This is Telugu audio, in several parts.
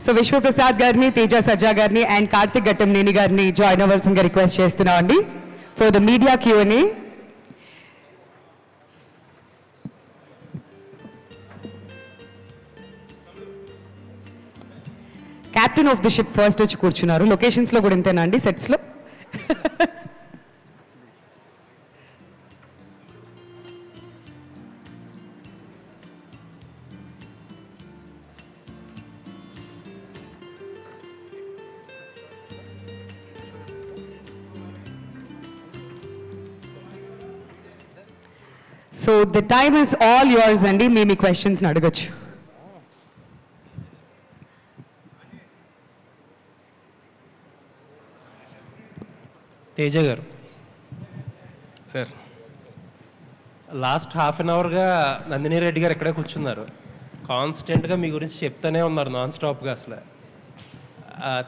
సో విశ్వప్రసాద్ గారిని, తేజ సజ్జా గారిని అండ్ కార్తిక్ ఘట్టంనేని గారిని జాయిన్ అవ్వాల్సిందిగా రిక్వెస్ట్ చేస్తున్నామండి for the media Q&A. Captain of the ship first వచ్చి కూర్చున్నారు. లొకేషన్స్లో కూడా ఇంతేనా అండి, సెట్స్లో? So the time is all yours అండి. మీ క్వశ్చన్స్ని అడగచ్చు. Teja garu sir, last half an అవర్గా నందిని రెడ్డి గారు ఎక్కడే కూర్చున్నారు. కాన్స్టెంట్గా మీ గురించి చెప్తూనే ఉన్నారు నాన్ స్టాప్గా. అసలు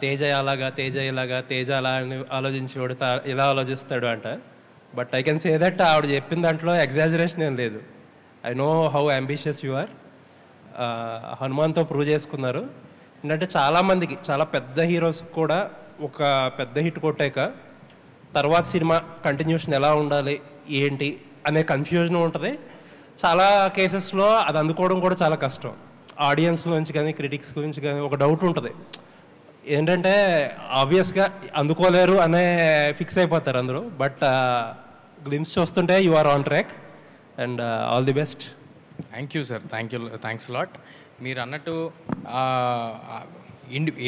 తేజ అలాగా, తేజ ఇలాగా, తేజ అలా అని ఆలోచించేవాడు, ఇలా ఆలోచిస్తాడు అంట. But I can say that ఆవిడ చెప్పిన దాంట్లో ఎగ్జాజరేషన్ ఏం లేదు. I know how ambitious you are. హనుమాన్తో ప్రూవ్ చేసుకున్నారు. ఏంటంటే చాలామందికి, చాలా పెద్ద హీరోస్ కూడా ఒక పెద్ద హిట్ కొట్టాక తర్వాత సినిమా కంటిన్యూషన్ ఎలా ఉండాలి ఏంటి అనే కన్ఫ్యూజన్ ఉంటుంది. చాలా కేసెస్లో అది అందుకోవడం కూడా చాలా కష్టం. ఆడియన్స్ నుంచి కానీ క్రిటిక్స్ గురించి కానీ ఒక డౌట్ ఉంటుంది. ఏంటంటే ఆబ్వియస్గా అందుకోలేరు అనే ఫిక్స్ అయిపోతారు అందరూ. బట్ గ్లిమ్స్ చూస్తుంటే you are on track and all the best. Thank you sir, thanks lot. మీరు అన్నట్టు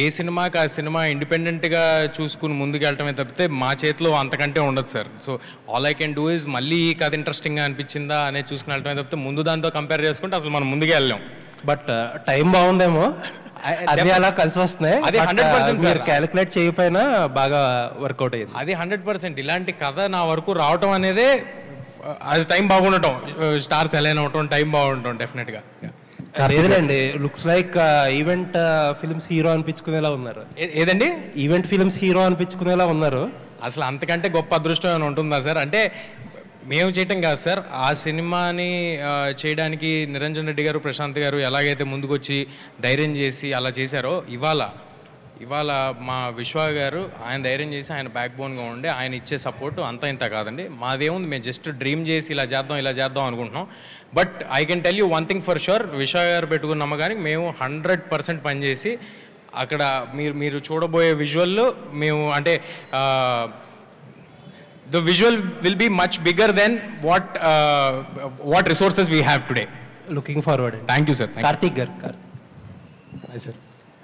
ఏ సినిమాకి ఆ సినిమా ఇండిపెండెంట్గా చూసుకుని ముందుకు వెళ్ళటమే తప్పితే మా చేతిలో అంతకంటే ఉండదు sir. So all I can do is మళ్ళీ ఈ కథ ఇంట్రెస్టింగ్గా అనిపించిందా అనేది చూసుకుని వెళ్ళటమే తప్పితే ముందు దాంతో కంపేర్ చేసుకుంటే అసలు మనం ముందుకే వెళ్ళాం. బట్ టైం బాగుందేమో, అది అలా కలిసి వస్తున్నాయి. అది 100% క్యాలిక్యులేట్ చేయకపోయినా బాగా వర్కౌట్ అయ్యింది. అది 100%. ఇలాంటి కథ నా వరకు రావటం అనేదే అది టైం బాగుండటం, స్టార్స్ అలైన్ అవటం, టైం బాగుండటం డెఫినెట్గా. లేదండి, looks like event films hero అనిపించుకునేలా ఉన్నారు. ఏదండి? ఈవెంట్ ఫిల్మ్స్ హీరో అనిపించుకునేలా ఉన్నారు. అసలు అంతకంటే గొప్ప అదృష్టం ఏమైనా ఉంటుందా సార్? అంటే మేము చేయటం కాదు సార్, ఆ సినిమాని చేయడానికి నిరంజన్ రెడ్డి గారు, ప్రశాంత్ గారు ఎలాగైతే ముందుకొచ్చి ధైర్యం చేసి అలా చేశారో, ఇవాళ మా విశ్వ గారు ఆయన ధైర్యం చేసి ఆయన బ్యాక్ బోన్గా ఉండి ఆయన ఇచ్చే సపోర్ట్ అంతా ఇంత కాదండి. మాదేముంది, మేము జస్ట్ డ్రీమ్ చేసి ఇలా చేద్దాం అనుకుంటున్నాం. But I can tell you one thing for sure, విశ్వ గారు పెట్టుకున్న నమ్మకానికి మేము 100% పనిచేసి అక్కడ మీరు చూడబోయే విజువల్లో మేము అంటే the visual will be much bigger than what resources we have today. Looking forward. Thank you sir. Karthik గారు.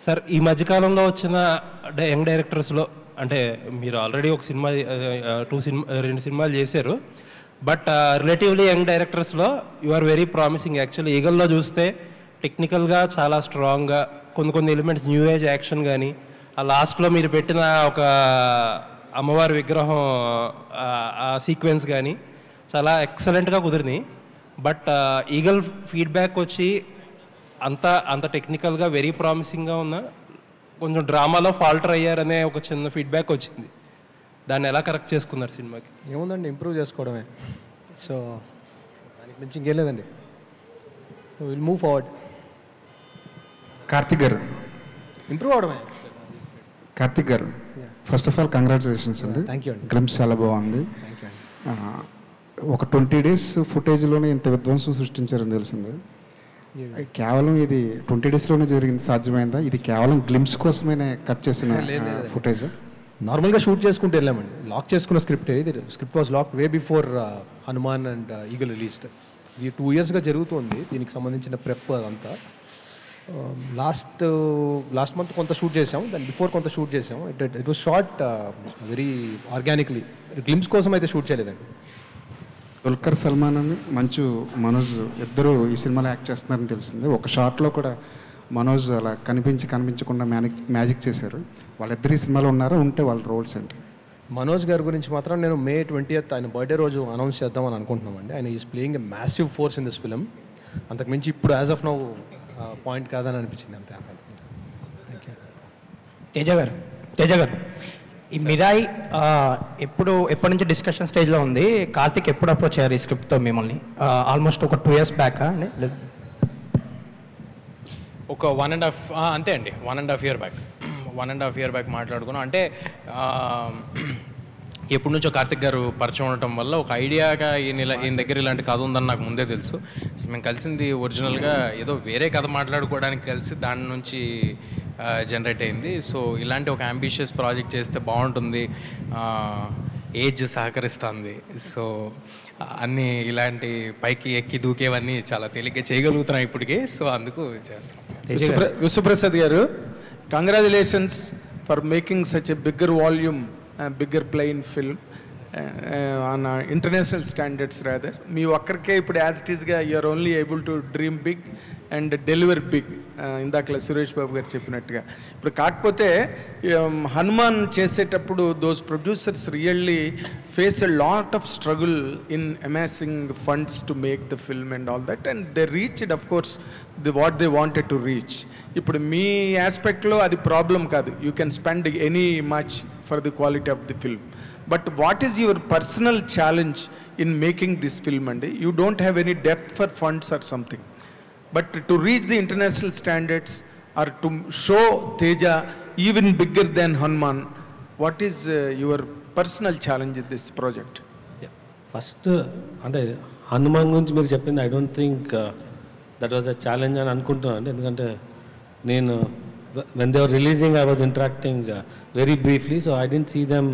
సార్, ఈ మధ్యకాలంలో వచ్చిన యంగ్ డైరెక్టర్స్లో అంటే మీరు ఆల్రెడీ ఒక సినిమా 2 సినిమాలు చేశారు. బట్ రిలేటివ్లీ యంగ్ డైరెక్టర్స్లో you are very promising. Actually ఈగల్లో చూస్తే టెక్నికల్గా చాలా స్ట్రాంగ్గా కొన్ని ఎలిమెంట్స్, న్యూ ఏజ్ యాక్షన్ కానీ, ఆ లాస్ట్లో మీరు పెట్టిన ఒక అమ్మవారి విగ్రహం ఆ సీక్వెన్స్ కానీ చాలా ఎక్సలెంట్గా కుదిరింది. బట్ ఈగల్ ఫీడ్బ్యాక్ వచ్చి అంత టెక్నికల్గా వెరీ ప్రామిసింగ్గా ఉన్న కొంచెం డ్రామాలో ఫాల్టర్ అయ్యారనే ఒక చిన్న ఫీడ్బ్యాక్ వచ్చింది. దాన్ని ఎలా కరెక్ట్ చేసుకున్నారు సినిమాకి? ఏముందండి, ఇంప్రూవ్ చేసుకోవడమే. సో దానికి మించి ఇంకేం లేదండి. Will move forward. కార్తిక్ గారు, ఇంప్రూవ్ అవడమే. కార్తిక్ గారు, ఫస్ట్ ఆఫ్ ఆల్ కంగ్రాచులేషన్స్ అండి. థ్యాంక్ యూ అండి. గ్లిమ్స్ చాలా బాగుంది. థ్యాంక్ యూ అండి. ఒక 20 days ఫుటేజ్లోనే ఇంత విధ్వంసం సృష్టించారని తెలిసింది. కేవలం ఇది 20 daysలోనే జరిగింది, సాధ్యమైందా? ఇది కేవలం గ్లిమ్స్ కోసమే కట్ చేసిన ఫుటేజ్? నార్మల్గా షూట్ చేసుకుంటూ వెళ్ళామండి. లాక్ చేసుకున్న స్క్రిప్ట్ ఇది. Script was lock way before Hanuman and Eagle released. ఇది 2 yearsగా జరుగుతుంది. దీనికి సంబంధించిన ప్రెప్ అదంతా. లాస్ట్ మంత్ కొంత షూట్ చేసాం, దాని బిఫోర్ కొంత షూట్ చేసాం. It was short very organically. Glimpse కోసం అయితే షూట్ చేయలేదండి. దుల్కర్ సల్మాన్ అని మంచు మనోజ్ ఇద్దరు ఈ సినిమాలో యాక్ట్ చేస్తున్నారని తెలిసింది. ఒక షాట్లో కూడా మనోజ్ అలా కనిపించకుండా మ్యాజిక్ చేశారు. వాళ్ళిద్దరు ఈ సినిమాలో ఉన్నారా? ఉంటే వాళ్ళ రోల్స్ ఏంటి? మనోజ్ గారి గురించి మాత్రం నేను May 20th ఆయన బర్త్డే రోజు అనౌన్స్ చేద్దామని అనుకుంటున్నామండి. ఆయన is playing a massive force in this film. అంతకుమించి ఇప్పుడు యాజ్ ఆఫ్ నౌ పాయింట్ కాదని అనిపించింది అంతే. Thank you. తేజ గారు, ఈ మిరాయి ఎప్పటి నుంచి డిస్కషన్ స్టేజ్లో ఉంది? కార్తిక్ ఎప్పుడు అప్రోచ్ అయ్యారు ఈ స్క్రిప్ట్తో మిమ్మల్ని? ఆల్మోస్ట్ ఒక 2 years బ్యాక్ లేదు? ఒక 1.5 అంతే అండి, 1.5 ఇయర్ బ్యాక్ మాట్లాడుకున్నాం. అంటే ఎప్పటి నుంచో కార్తిక్ గారు పరిచయం ఉండటం వల్ల ఒక ఐడియాగా ఈయన దగ్గర ఇలాంటి కథ ఉందని నాకు ముందే తెలుసు. మేము కలిసింది ఒరిజినల్గా ఏదో వేరే కథ మాట్లాడుకోవడానికి కలిసి దాని నుంచి జనరేట్ అయింది. సో ఇలాంటి ఒక అంబిషియస్ ప్రాజెక్ట్ చేస్తే బాగుంటుంది, ఏజ్ సహకరిస్తుంది. సో అన్నీ ఇలాంటి పైకి ఎక్కి దూకేవన్నీ చాలా తేలిగ్గా చేయగలుగుతున్నాం ఇప్పటికీ. సో అందుకు చేస్తాం. విశ్వప్రసాద్ గారు, congratulations for making such a bigger volume, bigger plain film on international standards rather. మీ ఒక్కరికే ఇప్పుడు యాజ్ ఇట్ ఈస్గా you are only able to dream big and deliver big, ఇందాకలా సురేష్ బాబు గారు చెప్పినట్టుగా. ఇప్పుడు కాకపోతే హనుమాన్ చేసేటప్పుడు those producers really face a lot of struggle in amassing funds to make the film and all that, and they reached of course what they wanted to reach. ఇప్పుడు మీ ఆస్పెక్ట్లో అది ప్రాబ్లం కాదు, you can spend any much for the quality of the film. But what is your personal challenge in making this film అండి? You don't have any depth for funds or something, but to reach the international standards or to show Teja even bigger than Hanuman, what is your personal challenge in this project? First అంటే హనుమాన్ గురించి మీరు చెప్పింది I don't think that was a challenge అని అనుకుంటున్నాను అండి. ఎందుకంటే నేను when they are releasing I was interacting very briefly, so I didn't see them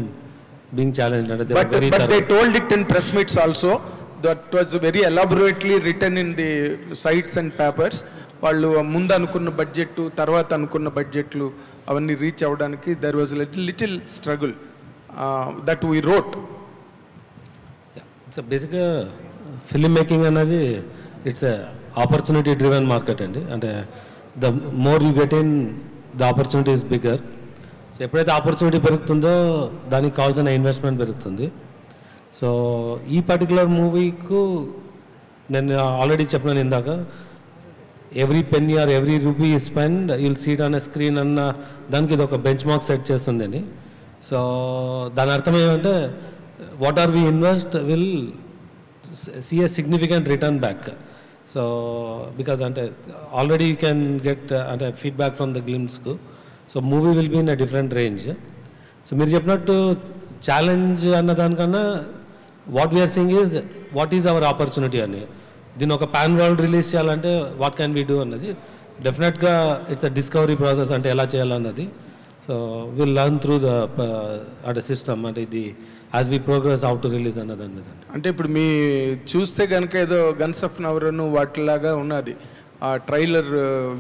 being challenge. అంటే but they told it in press meets also. That was very elaborately written in the sites and papers. వాళ్ళు ముందు అనుకున్న బడ్జెట్ తర్వాత అనుకున్న బడ్జెట్లు అవన్నీ రీచ్ అవ్వడానికి there was little struggle that we wrote. It's బేసిక్గా ఫిల్మ్ మేకింగ్ అనేది ఇట్స్ ఆపర్చునిటీ డ్రివెన్ మార్కెట్ అండి. అంటే the more you get in the opportunity is bigger. So ఎప్పుడైతే ఆపర్చునిటీ పెరుగుతుందో దానికి కావాల్సిన ఇన్వెస్ట్మెంట్ పెరుగుతుంది. సో ఈ పర్టికులర్ మూవీకు నేను ఆల్రెడీ చెప్పినాను ఇందాక, every penny or every rupee spend you'll see it on a screen అన్న దానికి ఇది ఒక బెంచ్ మార్క్ సెట్ చేస్తుందని. సో దాని అర్థం ఏమంటే what are we invest will see a significant return back. So because అంటే ఆల్రెడీ యూ క్యాన్ గెట్ అంటే ఫీడ్బ్యాక్ ఫ్రమ్ ద గ్లిమ్స్కు. So movie will be in a different range. So మీరు చెప్పినట్టు ఛాలెంజ్ అన్న దానికన్నా what we are saying is what is hour opportunity అని. దీన్ని ఒక పాన్ వరల్డ్ రిలీజ్ చేయాలంటే వాట్ క్యాన్ వీ డూ అన్నది డెఫినెట్గా ఇట్స్ అ డిస్కవరీ ప్రాసెస్, అంటే ఎలా చేయాలన్నది. So will learn through the అంటే సిస్టమ్, అంటే ఇది as we progress how to release అన్నది. అంటే ఇప్పుడు మీ చూస్తే కనుక ఏదో గన్స్ ఆఫ్ నవరను వాటిలాగా ఉన్నది, ఆ ట్రైలర్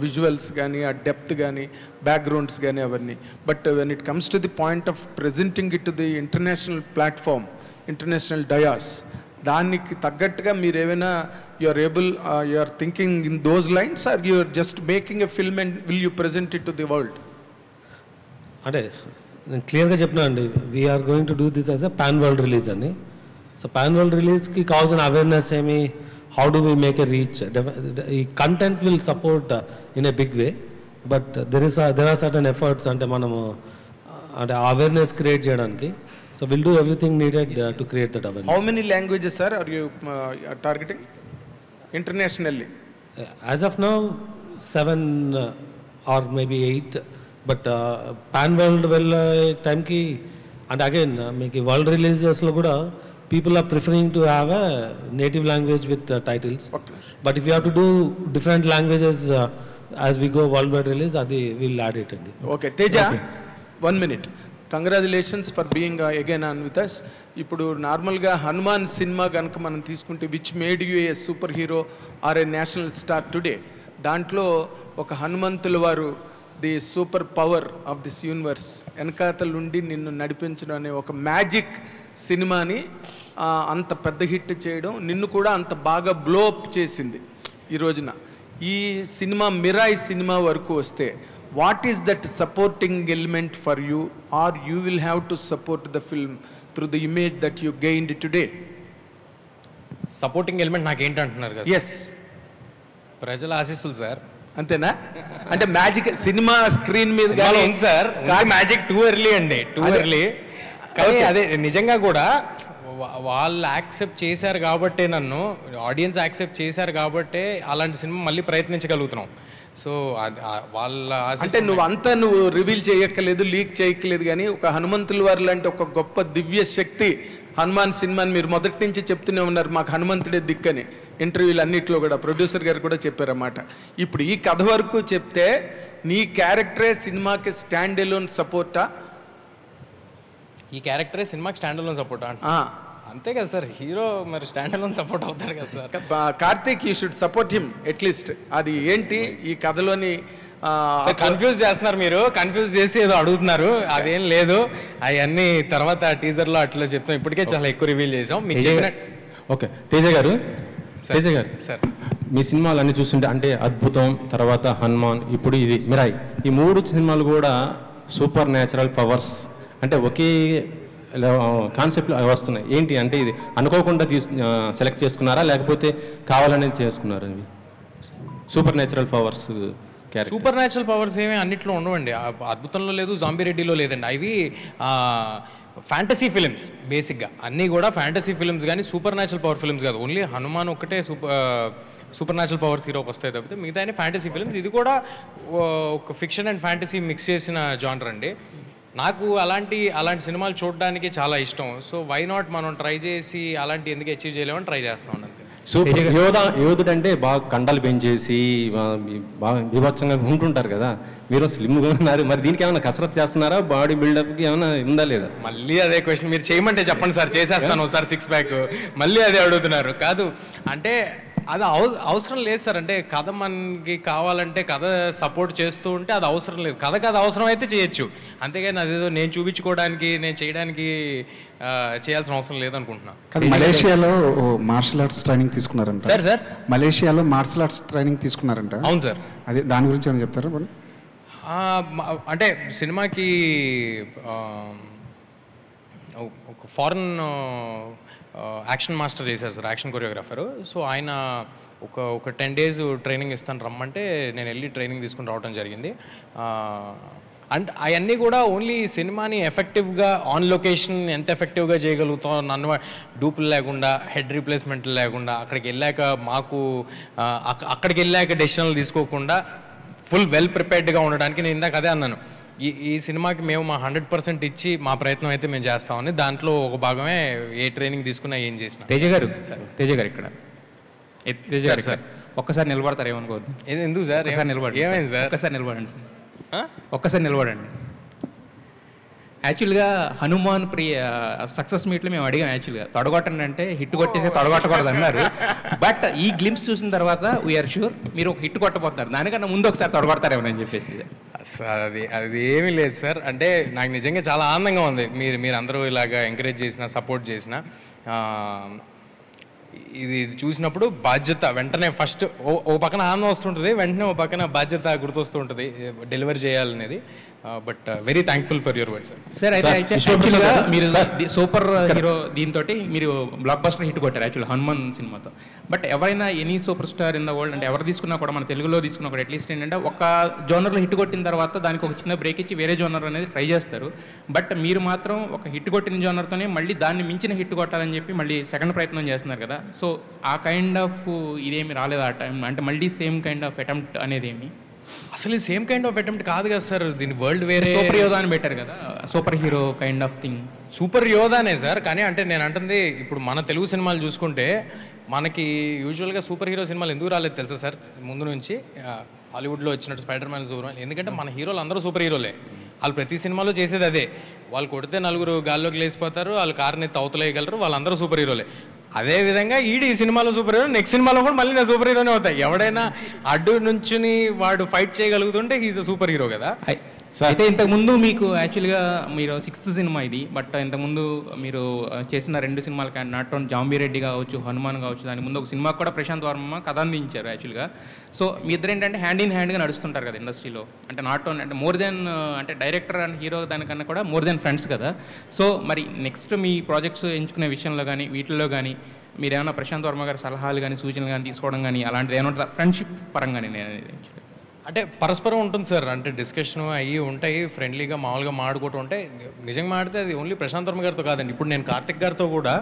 విజువల్స్ కానీ ఆ డెప్త్ కానీ బ్యాక్గ్రౌండ్స్ కానీ అవన్నీ. But when it comes to the point of presenting it to the international platform, international dais, దానికి తగ్గట్టుగా మీరు ఏమైనా you are able you are thinking in those lines or you are just making a film and will you present it to the world? అంటే నేను క్లియర్గా చెప్పినా అండి, we're going to do this as a pan world release అని. సో పాన్ వరల్డ్ రిలీజ్కి కావాల్సిన అవేర్నెస్ ఏమి, how do we make a reach? The content will support in a big way, but there are certain efforts ante manamu ante awareness create cheyadaniki. So we'll do everything needed to create that awareness. How many languages sir are you targeting internationally? As of now 7 or maybe 8, but pan world time ki, and again make world releases lo kuda people are preferring to have a native language with titles. Okay. But if you have to do different languages as we go worldwide release, adi we'll add it. Okay, Teja, okay. 1 minute. Congratulations for being again on with us. ఇప్పుడు నార్మల్గా హనుమాన్ సినిమా కనుక మనం తీసుకుంటే which made you A super hero or A national star today, దాంట్లో ఒక హనుమంతుల వారు the super power of this universe వెనకాతల నుండి నిన్ను నడిపించడం అనే ఒక మ్యాజిక్ సినిమాని అంత పెద్ద హిట్ చేయడం, నిన్ను కూడా అంత బాగా బ్లోఅప్ చేసింది ఈ రోజున. ఈ సినిమా మిరాయి సినిమా వరకు వస్తే what is that supporting element for you or you will have to support the film through the image that you gained today? Supporting element నాకేంటంటున్నారు కదా? ఎస్, ప్రజల ఆశీస్సులు సార్. అంతేనా? అంటే మ్యాజిక్ సినిమా స్క్రీన్ మీద ఏంటి సార్, మ్యాజిక్ టూ ఎర్లీ అండి, టూ ఎర్లీ. కానీ అదే నిజంగా కూడా వాళ్ళు యాక్సెప్ట్ చేశారు కాబట్టే, నన్ను ఆడియన్స్ యాక్సెప్ట్ చేశారు కాబట్టే అలాంటి సినిమా మళ్ళీ ప్రయత్నించగలుగుతున్నాం. సో వాళ్ళ అంటే నువ్వు రివీల్ చేయక్కర్లేదు, లీక్ చేయక్కర్లేదు, కానీ ఒక హనుమంతుల వారి లాంటి ఒక గొప్ప దివ్య శక్తి హనుమాన్ సినిమాని మీరు మొదటి నుంచి చెప్తూనే ఉన్నారు, మాకు హనుమంతుడే దిక్కని. ఇంటర్వ్యూలు అన్నింటిలో కూడా ప్రొడ్యూసర్ గారు కూడా చెప్పారన్నమాట. ఇప్పుడు ఈ కథ వరకు చెప్తే నీ క్యారెక్టరే సినిమాకి స్టాండ్ ఎలోన్ సపోర్టా? ఈ క్యారెక్టరే సినిమాకి స్టాండ్ అలోన్ సపోర్టా? అంతే కదా సార్, హీరో మరి స్టాండ్ అలోన్ సపోర్ట్ అవుతాడు కదా sir. Karthik, you should support him at least. అది ఏంటి ఈ కథలోని కన్ఫ్యూజ్ చేస్తున్నారు మీరు, కన్ఫ్యూజ్ చేసి ఏదో అడుగుతున్నారు, అదేం లేదు. అవన్నీ తర్వాత టీజర్లో అట్లా చెప్తాం, ఇప్పటికే చాలా ఎక్కువ రివీల్ చేసాం మీకు చెప్పిన. ఓకే తేజ గారు, తేజ గారు సార్, మీ సినిమాలు అన్నీ చూస్తుంటే అంటే అద్భుతం, తర్వాత హనుమాన్, ఇప్పుడు ఇది మిరాయి, ఈ 3 సినిమాలు కూడా సూపర్ న్యాచురల్ పవర్స్ అంటే ఒకే కాన్సెప్ట్లో వస్తున్నాయి. ఏంటి అంటే ఇది అనుకోకుండా సెలెక్ట్ చేసుకున్నారా లేకపోతే కావాలనే చేసుకున్నారా? ఇవి super natural powers super natural powers ఏమీ అన్నిట్లో ఉండవండి. అద్భుతంలో లేదు, జాంబీ రెడ్డిలో లేదండి. అవి ఫ్యాంటసీ ఫిలిమ్స్ బేసిక్గా, అన్నీ కూడా ఫ్యాంటసీ ఫిలిమ్స్ కానీ సూపర్ న్యాచురల్ పవర్ ఫిలిమ్స్ కాదు. ఓన్లీ హనుమాన్ ఒక్కటే సూపర్ న్యాచురల్ పవర్స్ హీరోకి వస్తాయి తప్పితే మిగతా అన్ని ఫ్యాంటసీ ఫిలిమ్స్. ఇది కూడా ఒక ఫిక్షన్ అండ్ ఫ్యాంటసీ మిక్స్ చేసిన జానర్ అండి. నాకు అలాంటి సినిమాలు చూడడానికి చాలా ఇష్టం. సో వై నాట్ మనం ట్రై చేసి అలాంటి ఎందుకు అచీవ్ చేయలేమని ట్రై చేస్తున్నాం అంతే. సూపర్ యోధుడు అంటే బాగా కండలు పెంచేసి బాగా బీభత్సంగా ఉంటుంటారు కదా, మీరు స్లిమ్గా ఉన్నారు, మరి దీనికి ఏమైనా కసరత్ చేస్తున్నారా? బాడీ బిల్డప్కి ఏమైనా ఉందా లేదా? మళ్ళీ అదే క్వశ్చన్ మీరు చేయమంటే చెప్పండి సార్, చేసేస్తాను సార్ 6 ప్యాక్. మళ్ళీ అదే అడుగుతున్నారు. కాదు అంటే అది అవసరం లేదు సార్. అంటే కథ మనకి కావాలంటే కథ సపోర్ట్ చేస్తూ ఉంటే అది అవసరం లేదు. కథకి అది అవసరం అయితే చేయొచ్చు, అంతేగాని అదేదో నేను చూపించుకోవడానికి నేను చేయడానికి చేయాల్సిన అవసరం లేదనుకుంటున్నాను. మలేషియాలో మార్షల్ ఆర్ట్స్ ట్రైనింగ్ తీసుకున్నారంట సార్. మలేషియాలో మార్షల్ ఆర్ట్స్ ట్రైనింగ్ తీసుకున్నారంట. అవును సార్. అదే దాని గురించి ఏమైనా చెప్తారా? అంటే సినిమాకి ఒక ఫారెన్ యాక్షన్ మాస్టర్ చేశారు సార్, యాక్షన్ కొరియోగ్రాఫరు. సో ఆయన ఒక 10 days ట్రైనింగ్ ఇస్తాను రమ్మంటే నేను వెళ్ళి ట్రైనింగ్ తీసుకుని రావడం జరిగింది. అండ్ అవన్నీ కూడా ఓన్లీ సినిమాని ఎఫెక్టివ్గా ఆన్ లొకేషన్ ఎంత ఎఫెక్టివ్గా చేయగలుగుతాం, నన్ను డూపులు లేకుండా, హెడ్ రీప్లేస్మెంట్లు లేకుండా, అక్కడికి వెళ్ళాక డెసిషన్లు తీసుకోకుండా ఫుల్ వెల్ ప్రిపేర్డ్గా ఉండడానికి నేను ఇందాక అదే అన్నాను. ఈ సినిమాకి మేము మా 100% ఇచ్చి మా ప్రయత్నం అయితే మేము చేస్తామని, దాంట్లో ఒక భాగమే ఏ ట్రైనింగ్ తీసుకున్నా ఏం చేసినా. తేజ గారు ఇక్కడ తేజ గారు సార్ ఒక్కసారి నిలబడతారు, ఏమనుకోవద్దు. ఎందుకు సార్? ఏమైంది సార్? ఒక్కసారి నిలబడండి సార్, ఒక్కసారి నిలబడండి. యాక్చువల్గా హనుమాన్ సక్సెస్ మీట్లో మేము అడిగాం, యాక్చువల్గా తొడగొట్టండి అంటే హిట్ కొట్టేసి తొడగొట్టకూడదు అన్నారు. బట్ ఈ గ్లిమ్స్ చూసిన తర్వాత వీఆర్ షూర్ మీరు ఒక హిట్ కొట్టబోతున్నారు, దానికన్నా ముందు ఒకసారి తొడగొడతారేమని చెప్పేసి. సార్ అది ఏమీ లేదు సార్. అంటే నాకు నిజంగా చాలా ఆనందంగా ఉంది మీరు అందరూ ఇలాగా ఎంకరేజ్ చేసిన, సపోర్ట్ చేసిన. ఇది చూసినప్పుడు బాధ్యత వెంటనే ఫస్ట్ ఓ పక్కన ఆనందం వస్తుంటుంది, వెంటనే ఓ పక్కన బాధ్యత గుర్తొస్తూ ఉంటుంది డెలివరీ చేయాలనేది. But very thankful for your word sir. Sir అయితే మీరు సూపర్ హీరో దీంతో మీరు బ్లాక్ బస్టర్ హిట్ కొట్టారు యాక్చువల్ హనుమాన్ సినిమాతో. బట్ ఎవరైనా any super star in the world అంటే ఎవరు తీసుకున్నా కూడా, మన తెలుగులో తీసుకున్నా కూడా అట్లీస్ట్ ఏంటంటే ఒక జోనర్లో హిట్ కొట్టిన తర్వాత దానికి ఒక చిన్న బ్రేక్ ఇచ్చి వేరే జోనర్ అనేది ట్రై చేస్తారు. బట్ మీరు మాత్రం ఒక హిట్ కొట్టిన జోనర్తోనే మళ్ళీ దాన్ని మించిన హిట్ కొట్టాలని చెప్పి మళ్ళీ సెకండ్ ప్రయత్నం చేస్తున్నారు కదా. సో ఆ కైండ్ ఆఫ్ ఇదేమి రాలేదు ఆ టైం, అంటే మళ్ళీ సేమ్ కైండ్ ఆఫ్ అటెంప్ట్ అనేది ఏమి? అసలు సేమ్ కైండ్ ఆఫ్ అటెంప్ట్ కాదు కదా సార్, దీని వరల్డ్ వేరే. సూపర్ యోధా అని పెట్టారు కదా, super hero kind of thing. Super యోధానే సార్, కానీ అంటే నేను అంటుంది ఇప్పుడు మన తెలుగు సినిమాలు చూసుకుంటే మనకి యూజువల్గా సూపర్ హీరో సినిమాలు ఎందుకు రాలేదు తెలుసా సార్? ముందు నుంచి హాలీవుడ్లో వచ్చినట్టు స్పైడర్ మ్యాన్, సూపర్ మ్యాన్, ఎందుకంటే మన హీరోలు అందరూ సూపర్ హీరోలే. వాళ్ళు ప్రతి సినిమాలో చేసేది అదే, వాళ్ళు కొడితే 4 గాల్లోకి లేచిపోతారు, వాళ్ళు కారుని తవతలేయగలరు, వాళ్ళందరూ సూపర్ హీరోలే. అదేవిధంగా ఈ సినిమాలో సూపర్ హీరో, నెక్స్ట్ సినిమాలో కూడా మళ్ళీ నేను సూపర్ హీరోనే అవుతాయి. ఎవడైనా అడ్డు నుంచుని వాడు ఫైట్ చేయగలుగుతుంటే హీఈస్ అ సూపర్ హీరో కదా. అయితే ఇంతకుముందు మీకు యాక్చువల్గా మీరు 6th సినిమా ఇది, బట్ ఇంతకుముందు మీరు చేసిన 2 సినిమాలు కానీ నాట్ ఓన్లీ జాంబీ రెడ్డి కావచ్చు, హనుమాన్ కావచ్చు, దాని ముందు ఒక సినిమా కూడా ప్రశాంత్ వర్మ కథ అందించారు యాక్చువల్గా. సో మీ ఇద్దరు ఏంటంటే హ్యాండ్ ఇన్ హ్యాండ్గా నడుస్తుంటారు కదా ఇండస్ట్రీలో, అంటే నాట్ ఓన్లీ అంటే మోర్ దెన్ అంటే డైరెక్టర్ అండ్ హీరో దానికన్నా కూడా మోర్ దెన్ ఫ్రెండ్స్ కదా. సో మరి నెక్స్ట్ మీ ప్రాజెక్ట్స్ ఎంచుకునే విషయంలో కానీ వీటిల్లో కానీ మీరు ఏమైనా ప్రశాంత్ వర్మ గారి సలహాలు కానీ సూచనలు కానీ తీసుకోవడం కానీ అలాంటిది ఏమైనా ఫ్రెండ్షిప్ పరంగానే నేను అంటే పరస్పరం ఉంటుంది సార్, అంటే డిస్కషన్ అయ్యి ఉంటాయి, ఫ్రెండ్లీగా మామూలుగా మాడుకుంటూ ఉంటాయి. నిజంగా మాడితే అది ఓన్లీ ప్రశాంత్ వర్మ గారితో కాదండి, ఇప్పుడు నేను కార్తిక్ గారితో కూడా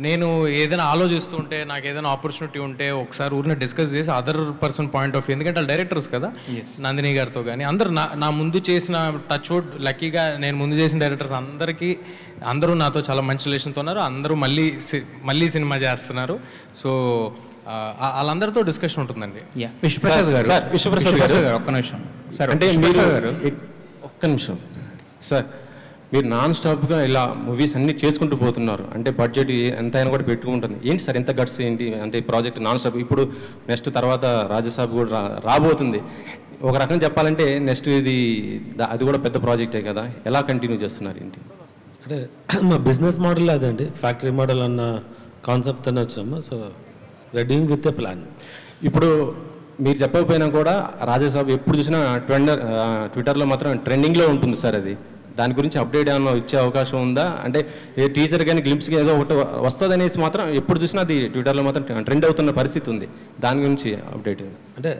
నేను ఏదైనా ఆలోచిస్తుంటే నాకు ఏదైనా ఆపర్చునిటీ ఉంటే ఒకసారి ఊరిని డిస్కస్ చేసి other person point of view, ఎందుకంటే వాళ్ళు డైరెక్టర్స్ కదా, నందిని గారితో కానీ అందరూ నా ముందు చేసిన టచ్ వుడ్ లక్కీగా నేను ముందు చేసిన డైరెక్టర్స్ అందరూ నాతో చాలా మంచి రిలేషన్తో ఉన్నారు. అందరూ మళ్ళీ సినిమా చేస్తున్నారు. సో వాళ్ళందరితో డిస్కషన్ ఉంటుందండి. విశ్వప్రసాద్ గారు ఒక్క నిమిషం సార్, అంటే మీరు ఒక్క నిమిషం సార్, మీరు నాన్ స్టాప్గా ఇలా మూవీస్ అన్నీ చేసుకుంటూ పోతున్నారు, అంటే బడ్జెట్ ఎంత అయినా కూడా పెట్టుకుంటుంది. ఏంటి సార్ ఎంత గట్స్ ఏంటి అంటే ప్రాజెక్ట్ నాన్ స్టాప్? ఇప్పుడు నెక్స్ట్ తర్వాత రాజసాబ్ కూడా రాబోతుంది. ఒక రకంగా చెప్పాలంటే నెక్స్ట్ అది కూడా పెద్ద ప్రాజెక్టే కదా, ఎలా కంటిన్యూ చేస్తున్నారు ఏంటి? అంటే మా బిజినెస్ మోడల్ అదండి, ఫ్యాక్టరీ మోడల్ అన్న కాన్సెప్ట్ అనే వచ్చినాము. So we're doing with a plan. ఇప్పుడు మీరు చెప్పకపోయినా కూడా రాజసాబ్ ఎప్పుడు చూసినా ట్విట్టర్లో మాత్రం ట్రెండింగ్లో ఉంటుంది సార్. అది దాని గురించి అప్డేట్ ఏమైనా ఇచ్చే అవకాశం ఉందా? అంటే ఏ టీచర్ కానీ గ్లింప్స్కి ఏదో ఒకటి వస్తుంది అనేసి మాత్రం ఎప్పుడు చూసినా అది ట్విట్టర్లో మాత్రం ట్రెండ్ అవుతున్న పరిస్థితి ఉంది. దాని గురించి అప్డేట్ అంటే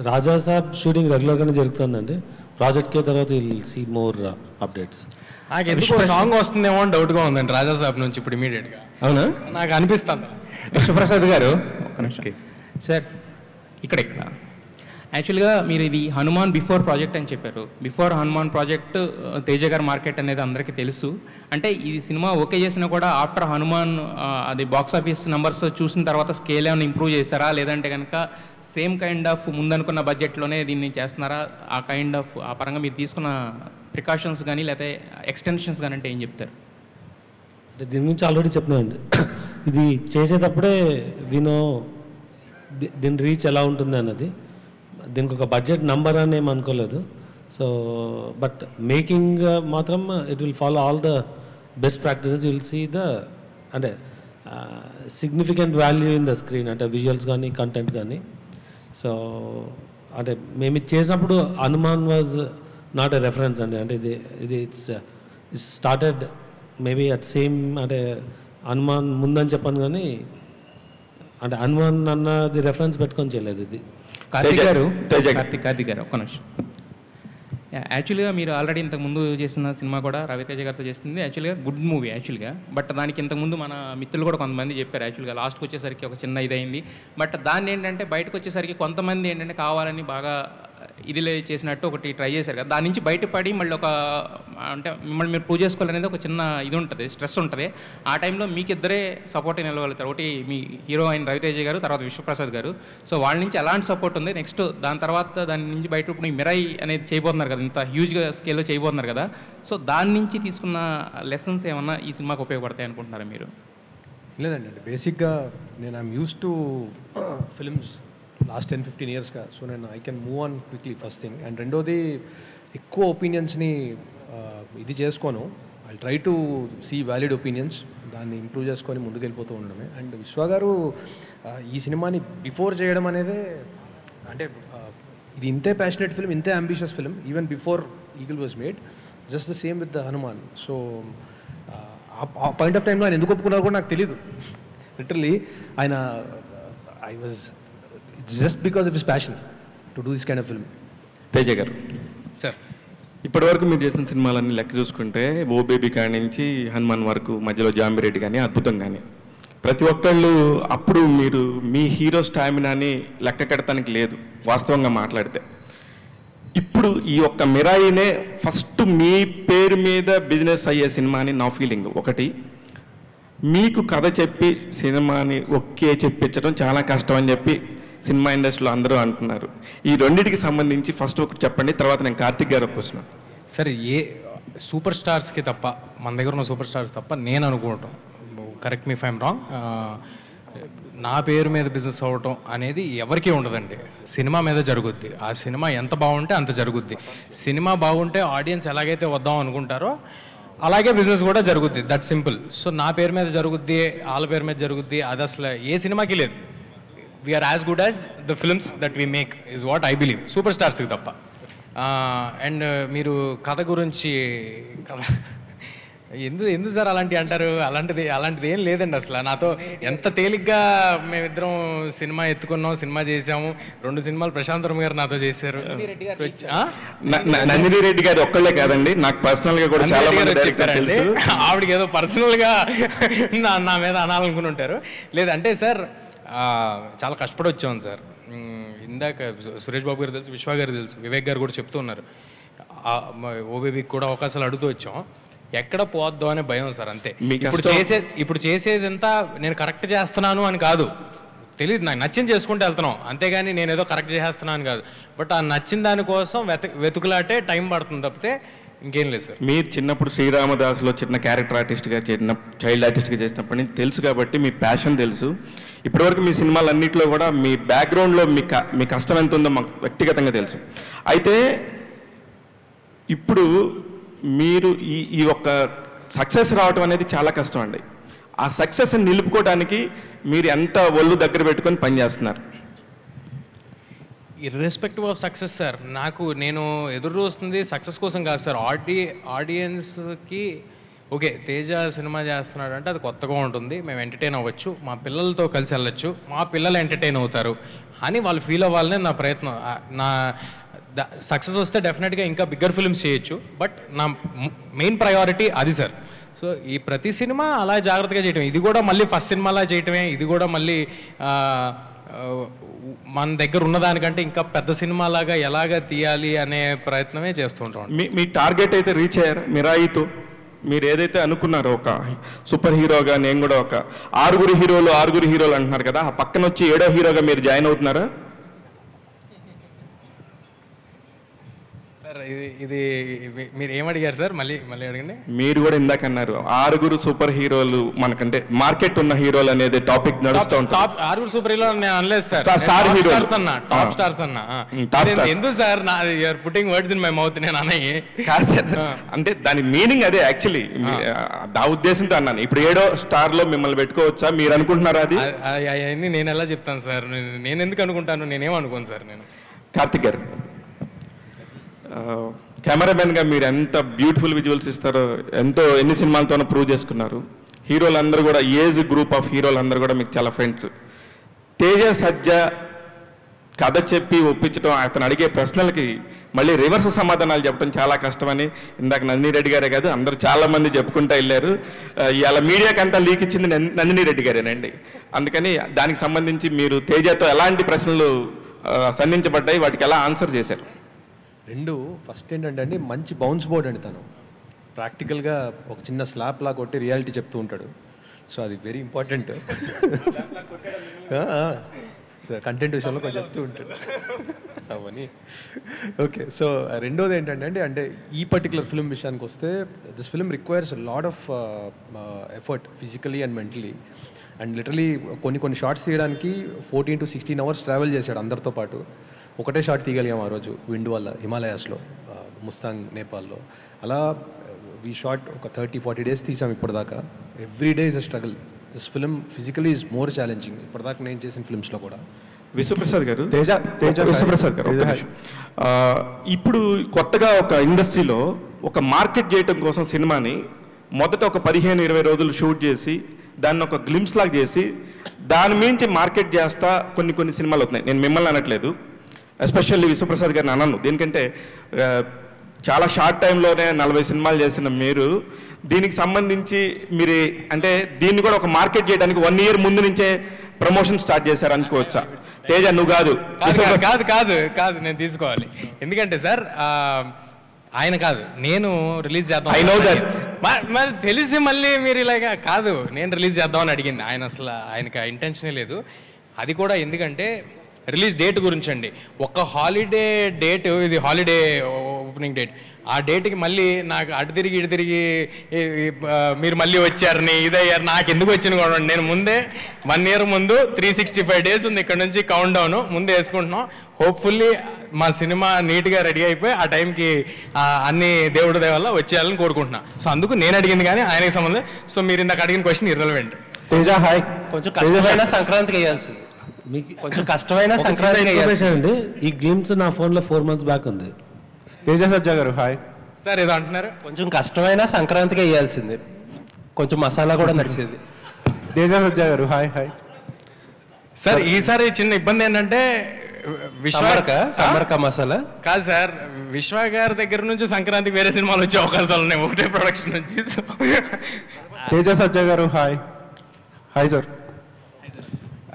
రాజాసాబ్ షూటింగ్ రెగ్యులర్గానే జరుగుతుందండి. ప్రాజెక్ట్కే తర్వాత విల్ సీ మోర్ అప్డేట్స్. నాకు ఎందుకు సాంగ్ వస్తుందేమో అని డౌట్గా ఉందండి రాజాసాబ్ నుంచి ఇప్పుడు ఇమీడియట్గా. అవునా? నాకు అనిపిస్తుంది. విశ్వప్రసాద్ గారు ఒక్క నిమిషం సార్, ఇక్కడ యాక్చువల్గా మీరు ఇది హనుమాన్ బిఫోర్ ప్రాజెక్ట్ అని చెప్పారు. బిఫోర్ హనుమాన్ ప్రాజెక్ట్ తేజ గారి మార్కెట్ అనేది అందరికీ తెలుసు. అంటే ఈ సినిమా ఓకే చేసినా కూడా ఆఫ్టర్ హనుమాన్ అది బాక్స్ ఆఫీస్ నెంబర్స్ చూసిన తర్వాత స్కేల్ ఏమైనా ఇంప్రూవ్ చేస్తారా, లేదంటే కనుక సేమ్ కైండ్ ఆఫ్ ముందనుకున్న బడ్జెట్లోనే దీన్ని చేస్తున్నారా? ఆ కైండ్ ఆఫ్ ఆ పరంగా మీరు తీసుకున్న ప్రికాషన్స్ కానీ లేకపోతే ఎక్స్టెన్షన్స్ కానీ అంటే ఏం చెప్తారు? అంటే దీని గురించి ఆల్రెడీ చెప్పినానండి. ఇది చేసేటప్పుడే దీని రీచ్ ఎలా ఉంటుంది అన్నది, దీనికి ఒక బడ్జెట్ నంబర్ అని ఏం అనుకోలేదు. సో బట్ మేకింగ్ మాత్రం it will follow all the best practices. You will see అంటే significant value in the screen, అంటే విజువల్స్ కానీ కంటెంట్ కానీ. సో అంటే మేము ఇది చేసినప్పుడు Hanuman was not a reference అండి. అంటే ఇది it's started maybe at same, అంటే హనుమాన్ ముందని చెప్పాను కానీ అంటే హనుమాన్ అన్నది రెఫరెన్స్ పెట్టుకొని చేయలేదు ఇది. కార్తిక్ గారు ఒక్క నిమిషం. యాక్చువల్గా మీరు ఆల్రెడీ ఇంతకుముందు చేసిన సినిమా కూడా రవితేజ గారితో చేస్తుంది. యాక్చువల్గా గుడ్ మూవీ యాక్చువల్గా. బట్ దానికి ఇంతకుముందు మన మిత్రులు కూడా కొంతమంది చెప్పారు యాక్చువల్గా లాస్ట్కి వచ్చేసరికి ఒక చిన్న ఇదైంది. బట్ దాన్ని ఏంటంటే బయటకు వచ్చేసరికి కొంతమంది ఏంటంటే కావాలని బాగా ఇదిలే చేసినట్టు ఒకటి ట్రై చేశారు కదా, దాని నుంచి బయటపడి మళ్ళీ ఒక అంటే మిమ్మల్ని మీరు ప్రూవ్ చేసుకోవాలనేది ఒక చిన్న ఇది ఉంటుంది, స్ట్రెస్ ఉంటుంది. ఆ టైంలో మీకు ఇద్దరే సపోర్ట్ నిలవగలుగుతారు. ఒకటి మీ హీరో అయిన రవితేజ గారు, తర్వాత విశ్వప్రసాద్ గారు. సో వాళ్ళ నుంచి ఎలాంటి సపోర్ట్ ఉంది? నెక్స్ట్ దాని తర్వాత దాని నుంచి బయట ఇప్పుడు మిరాయి అనేది చేయబోతున్నారు కదా, ఇంత హ్యూజ్గా స్కేల్లో చేయబోతున్నారు కదా. సో దాని నుంచి తీసుకున్న లెసన్స్ ఏమన్నా ఈ సినిమాకి ఉపయోగపడతాయి అనుకుంటున్నారా మీరు? లేదండి, అంటే బేసిక్గా నేను I'm used to films last 10-15 ఇయర్స్గా. సో నేను I can move on quickly first thing. And రెండోది ఎక్కువ ఒపీనియన్స్ని ఇది చేసుకోను. I try to see valid opinions, దాన్ని ఇంప్రూవ్ చేసుకొని ముందుకు వెళ్ళిపోతూ ఉండడమే. అండ్ విశ్వ గారు ఈ సినిమాని బిఫోర్ చేయడం అనేది అంటే ఇది ఇంతే ప్యాషనెట్ ఫిల్మ్, ఇంతే ambitious film even before eagle was made. Just the same with the Hanuman. So ఆ పాయింట్ ఆఫ్ టైంలో ఆయన ఎందుకు ఒప్పుకున్నారు కూడా నాకు తెలీదు. లిటరలీ ఆయన I was just because of his passion to do this kind of film. Teja garu sir, ఇప్పటివరకు మీరు చేసిన సినిమాలన్నీ లెక్క చూసుకుంటే ఓ బేబీ కాడి నుంచి హనుమాన్ వరకు, మధ్యలో జాంబిరెడ్డి కానీ అద్భుతం కానీ, ప్రతి ఒక్కళ్ళు అప్పుడు మీరు మీ హీరో స్టామినాని లెక్క కడతానికి లేదు వాస్తవంగా మాట్లాడితే. ఇప్పుడు ఈ ఒక్క మిరాయినే ఫస్ట్ మీ పేరు మీద బిజినెస్ అయ్యే సినిమా అని నా ఫీలింగ్. ఒకటి, మీకు కథ చెప్పి సినిమాని ఒకే చెప్పించడం చాలా కష్టం అని చెప్పి సినిమా ఇండస్ట్రీలో అందరూ అంటున్నారు. ఈ రెండింటికి సంబంధించి ఫస్ట్ ఒకటి చెప్పండి, తర్వాత నేను కార్తిక్ గారు క్వశ్చన్. సరే, ఏ సూపర్ స్టార్స్కి తప్ప, మన దగ్గర ఉన్న సూపర్ స్టార్స్ తప్ప నేను అనుకోవటం, correct me if I'm wrong, నా పేరు మీద బిజినెస్ అవ్వటం అనేది ఎవరికీ ఉండదండి. సినిమా మీద జరుగుద్ది. ఆ సినిమా ఎంత బాగుంటే అంత జరుగుద్ది. సినిమా బాగుంటే ఆడియన్స్ ఎలాగైతే వద్దాం అనుకుంటారో అలాగే బిజినెస్ కూడా జరుగుద్ది. That simple. సో నా పేరు మీద జరుగుద్ది, వాళ్ళ పేరు మీద జరుగుద్ది, అది అసలు ఏ సినిమాకి లేదు. We are as good as the films that we make is what I believe, super స్టార్స్కి తప్ప. అండ్ మీరు కథ గురించి ఎందుకు సార్ అలాంటివి అంటారు? అలాంటిది ఏం లేదండి అసలు. నాతో ఎంత తేలిగ్గా మేమిద్దరం సినిమా ఎత్తుకున్నాం, సినిమా చేసాము. 2 సినిమాలు ప్రశాంత్ వర్మ గారు నాతో చేశారు. నందిని రెడ్డి గారు ఒక్కళ్ళే కాదండి, నాకు పర్సనల్ గా కూడా చాలా మంది చెప్పారండి. ఆవిడకి ఏదో పర్సనల్ గా నా మీద అనాలనుకుని ఉంటారు. లేదంటే సార్ చాలా కష్టపడి వచ్చాం సార్. ఇందాక సురేష్ బాబు గారు తెలుసు, విశ్వ గారు తెలుసు, వివేక్ గారు కూడా చెప్తూ ఉన్నారు. ఓబేబీకి కూడా అవకాశాలు అడుగుతూ వచ్చాం. ఎక్కడ పోద్దాం అనే భయం సార్, అంతే. ఇప్పుడు చేసేదంతా నేను కరెక్ట్ చేస్తున్నాను అని కాదు, తెలియదు, నాకు నచ్చింది చేసుకుంటూ వెళ్తున్నాం, అంతేగాని నేను ఏదో కరెక్ట్ చేస్తున్నాను కాదు. బట్ ఆ నచ్చిన దానికోసం వెతుకులాటే టైం పడుతుంది తప్పితే ఇంకేం లేదు సార్. మీరు చిన్నప్పుడు శ్రీరామదాసులో చిన్న క్యారెక్టర్ ఆర్టిస్ట్గా చైల్డ్ ఆర్టిస్ట్గా చేసినప్పటి నుంచి తెలుసు కాబట్టి మీ ప్యాషన్ తెలుసు. ఇప్పటివరకు మీ సినిమాలన్నింటిలో కూడా మీ బ్యాక్గ్రౌండ్లో మీ కష్టం ఎంత ఉందో మాకు వ్యక్తిగతంగా తెలుసు. అయితే ఇప్పుడు మీరు ఈ ఒక్క సక్సెస్ రావటం అనేది చాలా కష్టం అండి. ఆ సక్సెస్ని నిలుపుకోవడానికి మీరు ఎంత ఒళ్ళు దగ్గర పెట్టుకొని పనిచేస్తున్నారు? ఇర్రెస్పెక్టివ్ ఆఫ్ సక్సెస్ సార్, నేను ఎదురు చూస్తుంది సక్సెస్ కోసం కాదు సార్. ఆడియన్స్కి ఓకే తేజ సినిమా చేస్తున్నాడు అంటే అది కొత్తగా ఉంటుంది, మేము ఎంటర్టైన్ అవ్వచ్చు, మా పిల్లలతో కలిసి వెళ్ళొచ్చు, మా పిల్లలు ఎంటర్టైన్ అవుతారు అని వాళ్ళు ఫీల్ అవ్వాలనే నా ప్రయత్నం. నా సక్సెస్ వస్తే డెఫినెట్గా ఇంకా బిగ్గర్ ఫిల్మ్స్ చేయొచ్చు, బట్ నా మెయిన్ ప్రయారిటీ అది సార్. సో ఈ ప్రతి సినిమా అలా జాగ్రత్తగా చేయటం, ఇది కూడా మళ్ళీ ఫస్ట్ సినిమాలా చేయటమే, ఇది కూడా మళ్ళీ మన దగ్గర ఉన్నదానికంటే ఇంకా పెద్ద సినిమాలాగా ఎలాగ తీయాలి అనే ప్రయత్నమే చేస్తూ ఉంటాం. మీ టార్గెట్ అయితే రీచ్ అయ్యారు మిరాయితో? మీరు ఏదైతే అనుకున్నారో ఒక సూపర్ హీరోగా, నేను కూడా ఒక 6 హీరోలు అంటున్నారు కదా, ఆ పక్కన వచ్చి 7వ హీరోగా మీరు జాయిన్ అవుతున్నారా? సార్ ఇది మీరు ఏమడిగారు సార్? మళ్ళీ అడగండి. మీరు కూడా ఇందాక అన్నారు 6 సూపర్ హీరోలు, మనకంటే మార్కెట్ ఉన్న హీరోలు అనేది టాపిక్ నడుస్తూ ఉంటుంది. 6 సూపర్ హీరోలు నేను అనలేదు సార్, స్టార్ హీరోస్ అన్న, టాప్ స్టార్స్ అన్న. ఎందుకు sir you're putting words in my mouth? నేను అన్నయ్యి కాదు సార్, అంటే దాని మీనింగ్ అదే యాక్చువల్లీ, ఆ ఉద్దేశంతో అన్నాను. ఇప్పుడు 7వ స్టార్ లో మిమ్మల్ని పెట్టుకోవచ్చా మీరు అనుకుంటున్నారా? అది అవన్నీ నేను ఎలా చెప్తాను సార్? నేను ఎందుకు అనుకుంటాను? నేనేం అనుకోను సార్. నేను కార్తిక్ గారు, కెమెరామెన్గా మీరు ఎంత బ్యూటిఫుల్ విజువల్స్ ఇస్తారో ఎన్ని సినిమాలతోనో ప్రూవ్ చేసుకున్నారు. హీరోలందరూ కూడా, ఏజ్ గ్రూప్ ఆఫ్ హీరోలందరూ కూడా మీకు చాలా ఫ్రెండ్స్. తేజ సజ్జ కథ చెప్పి ఒప్పించడం, అతను అడిగే ప్రశ్నలకి మళ్ళీ రివర్స్ సమాధానాలు చెప్పడం చాలా కష్టమని ఇందాక నందిని రెడ్డి గారే కాదు అందరూ చాలామంది చెప్పుకుంటూ వెళ్ళారు. ఇవాళ మీడియాకి అంతా లీక్ ఇచ్చింది నందిని రెడ్డి గారేనండి. అందుకని దానికి సంబంధించి మీరు తేజతో ఎలాంటి ప్రశ్నలు సంధించబడ్డాయి, వాటికి ఎలా ఆన్సర్ చేశారు? ఫస్ట్ ఏంటంటే అండి, మంచి బౌన్స్ బోర్డ్ అండి. తను ప్రాక్టికల్గా ఒక చిన్న స్లాప్ లా కొట్టి రియాలిటీ చెప్తూ ఉంటాడు. సో అది వెరీ ఇంపార్టెంట్. కంటెంట్ విషయంలో కొంచెం చెప్తూ ఉంటాడు అవన్నీ. ఓకే, సో రెండోది ఏంటంటే అంటే ఈ పర్టికులర్ ఫిల్మ్ విషయానికి వస్తే, this film requires lot of effort physically and mentally. And literally కొన్ని షార్ట్స్ తీయడానికి 14 to 16 hours ట్రావెల్ చేశాడు అందరితో పాటు. ఒకటే షాట్ తీయగలిగాం ఆ రోజు విండ్ వల్ల, హిమాలయాస్లో, ముస్తాంగ్, నేపాల్లో. అలా వీ షాట్ ఒక 30-40 days తీసాం ఇప్పటిదాకా. Every day is a struggle. This film physically is more challenging ఇప్పటిదాకా నేను చేసిన ఫిల్మ్స్లో కూడా. విశ్వప్రసాద్ గారు, విశ్వప్రసాద్ గారు, ఇప్పుడు కొత్తగా ఒక ఇండస్ట్రీలో ఒక మార్కెట్ చేయడం కోసం సినిమాని మొదట ఒక 15-20 రోజులు షూట్ చేసి దాన్ని ఒక గ్లిమ్స్ లాగా చేసి దాని మించి మార్కెట్ చేస్తా కొన్ని సినిమాలు అవుతున్నాయి. నేను మిమ్మల్ని అనట్లేదు, ఎస్పెషల్లీ విశ్వప్రసాద్ గారిని అన్నాను. దేనికంటే చాలా షార్ట్ టైంలోనే 40 సినిమాలు చేసిన మీరు దీనికి సంబంధించి మీరు అంటే దీన్ని కూడా ఒక మార్కెట్ చేయడానికి 1 year ముందు నుంచే ప్రమోషన్ స్టార్ట్ చేశారు అనుకోవచ్చా? తేజ నువ్వు కాదు నేను తీసుకోవాలి. ఎందుకంటే సార్ ఆయన కాదు, నేను రిలీజ్ చేద్దాం. I know that. మరి తెలిసి మళ్ళీ మీరు ఇలాగా కాదు, నేను రిలీజ్ చేద్దామని అడిగింది ఆయన. అసలు ఆయనకి ఇంటెన్షనే లేదు. అది కూడా ఎందుకంటే రిలీజ్ డేట్ గురించి అండి. ఒక హాలిడే డేట్, ఇది హాలిడే ఓపెనింగ్ డేట్, ఆ డేట్కి మళ్ళీ నాకు అటు తిరిగి మీరు మళ్ళీ వచ్చారని ఇదయ్యారు. నాకు ఎందుకు వచ్చింది కూడా నేను ముందే 1 year ముందు 365 days ఉంది ఇక్కడ నుంచి కౌంట్ డౌన్ ముందు వేసుకుంటున్నాం. హోప్ఫుల్లీ మా సినిమా నీట్గా రెడీ అయిపోయి ఆ టైంకి అన్ని దేవుడి దయ వల్ల వచ్చేయాలని కోరుకుంటున్నా. సో అందుకు నేను అడిగింది కానీ ఆయనకి సంబంధం. సో మీరు ఇందాక అడిగిన క్వశ్చన్ ఇర్రెలవెంట్. తేజ హాయ్, కొంచెం కష్టమైన సంక్రాంతికి వేయాల్సింది, కొంచెం కష్టమైన సంక్రాంతికి అండి. ఈ గ్లిమ్స్ నా ఫోన్లో 4 months బ్యాక్ ఉంది. తేజ సజ్జా గారు హాయ్. సార్ ఏదో అంటున్నారు. కొంచెం కష్టమైన సంక్రాంతికి వేయాల్సింది, కొంచెం మసాలా కూడా నడిచేది. తేజ సజ్జా గారు హాయ్ హాయ్ సార్. ఈసారి చిన్న ఇబ్బంది ఏంటంటే సమర్క మసాలా కాదు సార్, విశ్వ గారి దగ్గర నుంచి సంక్రాంతికి వేరే సినిమాలు వచ్చే అవకాశాలు ఉన్నాయి ఒకటే ప్రొడక్షన్ నుంచి. తేజ సజ్జా గారు హాయ్ హాయ్ సార్.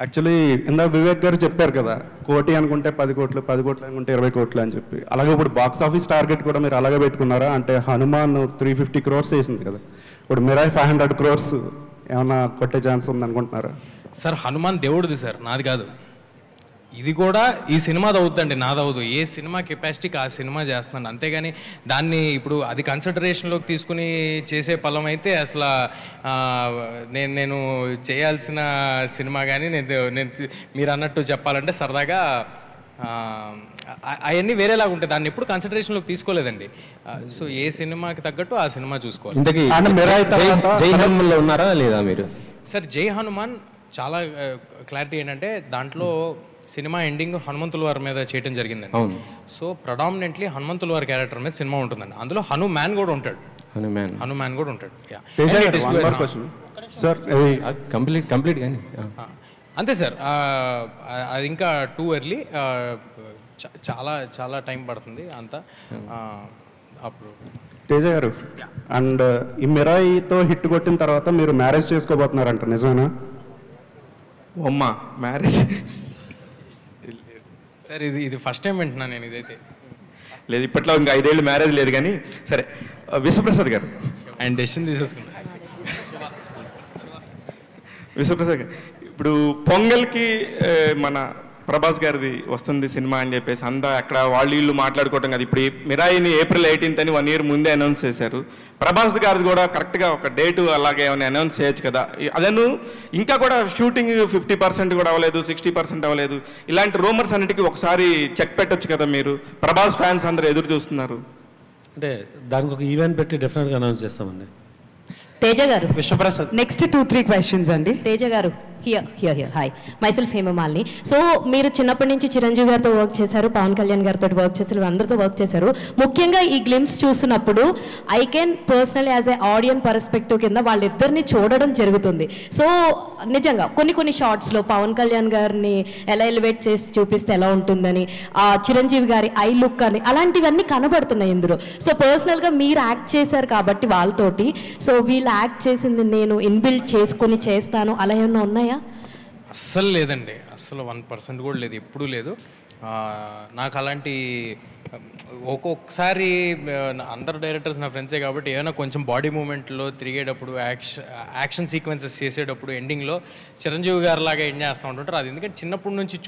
యాక్చువల్లీ ఇందాక వివేక్ గారు చెప్పారు కదా, 1 కోటి అనుకుంటే 10 కోట్లు, 10 కోట్లు అనుకుంటే 20 కోట్లు అని చెప్పి. అలాగే ఇప్పుడు బాక్స్ ఆఫీస్ టార్గెట్ కూడా మీరు అలాగే పెట్టుకున్నారా? అంటే హనుమాన్ 350 crores వేసింది కదా, ఇప్పుడు మిరాయ్ 500 crores ఏమన్నా కొట్టే ఛాన్స్ ఉంది అనుకుంటున్నారా? సార్ హనుమాన్ దేవుడిది సార్, నాది కాదు. ఇది కూడా ఈ సినిమాది అవుతుందండి, నాదవుదు. ఏ సినిమా కెపాసిటీకి ఆ సినిమా చేస్తున్నాను, అంతేగాని దాన్ని ఇప్పుడు అది కన్సిడరేషన్లోకి తీసుకుని చేసే ఫలం అయితే అసలు నేను చేయాల్సిన సినిమా కానీ నేను మీరు అన్నట్టు చెప్పాలంటే సరదాగా అవన్నీ వేరేలాగా ఉంటాయి. దాన్ని ఎప్పుడు కన్సిడరేషన్లోకి తీసుకోలేదండి. సో ఏ సినిమాకి తగ్గట్టు ఆ సినిమా చూసుకోవాలి. జై హనుమాన్లో ఉన్నారా లేదా మీరు? సార్ జై హనుమాన్ చాలా క్లారిటీ ఏంటంటే దాంట్లో సినిమా ఎండింగ్ హనుమంతుల వారి మీద చేయడం జరిగిందండి. సో ప్రొడామినెంట్లీ హనుమంతుల వారి క్యారెక్టర్ మీద సినిమా ఉంటుందండి. అందులో హనుమాన్ కూడా ఉంటాడు. హనుమాన్ కూడా ఉంటాడు. కంప్లీట్ కానీ అంతే సార్. అది ఇంకా టూ ఎర్లీ, చాలా చాలా టైం పడుతుంది అంతా. అప్పుడు తేజ గారు, అండ్ ఈ మిరాయితో హిట్ కొట్టిన తర్వాత మీరు మ్యారేజ్ చేసుకోబోతున్నారంట, నిజమేనా? అమ్మా మ్యారేజ్ సార్ ఇది ఫస్ట్ టైం వింటున్నాను నేను. ఇదైతే లేదు, ఇప్పట్లో ఇంకా 5 ఏళ్ళు మ్యారేజ్ లేదు కానీ. సరే విశ్వప్రసాద్ గారు, ఆయన డెసిషన్ తీసేసుకున్నారు. విశ్వప్రసాద్ గారు, ఇప్పుడు పొంగల్కి మన ప్రభాస్ గారిది వస్తుంది సినిమా అని చెప్పేసి అంతా అక్కడ వాళ్ళు వీళ్ళు మాట్లాడుకోవటం కదా. ఇప్పుడు మిరాయిని April 18th అని 1 year ముందే అనౌన్స్ చేశారు. ప్రభాస్ గారిది కూడా కరెక్ట్గా ఒక డేటు అలాగే ఏమైనా అనౌన్స్ చేయొచ్చు కదా. అదను ఇంకా కూడా షూటింగ్ 50% కూడా అవ్వలేదు, 60% అవ్వలేదు. ఇలాంటి రూమర్స్ అన్నిటికీ ఒకసారి చెక్ పెట్టొచ్చు కదా మీరు. ప్రభాస్ ఫ్యాన్స్ అందరూ ఎదురు చూస్తున్నారు. అంటే దానికి ఒక ఈవెంట్ పెట్టి డెఫినెట్గా అనౌన్స్ చేస్తామండి. తేజ గారు, విశ్వప్రసాద్, నెక్స్ట్ 2-3 questions అండి. తేజ గారు, here hi, myself Hemamalini. So మీరు చిన్నప్పటి నుంచి చిరంజీవి గారితో వర్క్ చేశారు, పవన్ కళ్యాణ్ గారితో వర్క్ చేశారు, అందరితో వర్క్ చేశారు. ముఖ్యంగా ఈ గ్లిమ్స్ చూస్తున్నప్పుడు I can personally as a audience perspective కింద వాళ్ళిద్దరిని చూడడం జరుగుతుంది. సో నిజంగా కొన్ని షార్ట్స్లో పవన్ కళ్యాణ్ గారిని ఎలా ఎలివేట్ చేసి చూపిస్తే ఎలా ఉంటుందని, చిరంజీవి గారి ఐ లుక్ అని అలాంటివన్నీ కనబడుతున్నాయి ఇందులో. సో పర్సనల్గా మీరు యాక్ట్ చేశారు కాబట్టి వాళ్ళతోటి, సో వీళ్ళు యాక్ట్ చేసింది నేను ఇన్బిల్డ్ చేసుకొని చేస్తాను అలా ఏమన్నా ఉన్నాయా? అస్సలు లేదండి, అస్సలు 1% కూడా లేదు, ఎప్పుడూ లేదు. నాకు అలాంటి ఒక్కొక్కసారి అందరు డైరెక్టర్స్ నా ఫ్రెండ్సే కాబట్టి ఏమైనా కొంచెం బాడీ మూమెంట్లో తిరిగేటప్పుడు యాక్షన్ సీక్వెన్సెస్ చేసేటప్పుడు ఎండింగ్లో చిరంజీవి గారి లాగా ఎండ్ చేస్తూ ఉంటుంటారు. అది ఎందుకంటే చిన్నప్పటి నుంచి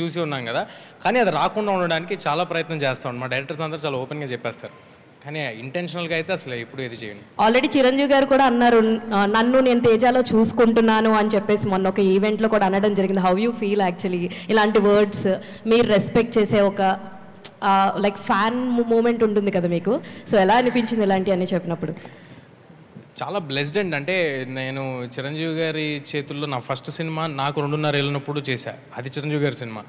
చూసి ఉన్నాం కదా, కానీ అది రాకుండా ఉండడానికి చాలా ప్రయత్నం చేస్తూ ఉంటాం. మా డైరెక్టర్స్ అందరూ చాలా ఓపెన్గా చెప్పేస్తారు, కానీ ఇంటెన్షనల్గా అయితే అసలు ఎప్పుడు ఏది చేయండి. ఆల్రెడీ చిరంజీవి గారు కూడా అన్నారు, నన్ను నేను తేజాలో చూసుకుంటున్నాను అని చెప్పేసి మొన్న ఒక ఈవెంట్లో కూడా అనడం జరిగింది. హౌ యూ ఫీల్ యాక్చువల్లీ ఇలాంటి వర్డ్స్? మీరు రెస్పెక్ట్ చేసే ఒక లైక్ ఫ్యాన్ మూమెంట్ ఉంటుంది కదా మీకు, సో ఎలా అనిపించింది ఇలాంటివి అని చెప్పినప్పుడు? చాలా బ్లెస్డ్ అండి. అంటే నేను చిరంజీవి గారి చేతుల్లో నా ఫస్ట్ సినిమా నాకు 2.5 ఏళ్ళనప్పుడు చేశా, అది చిరంజీవి గారి సినిమా.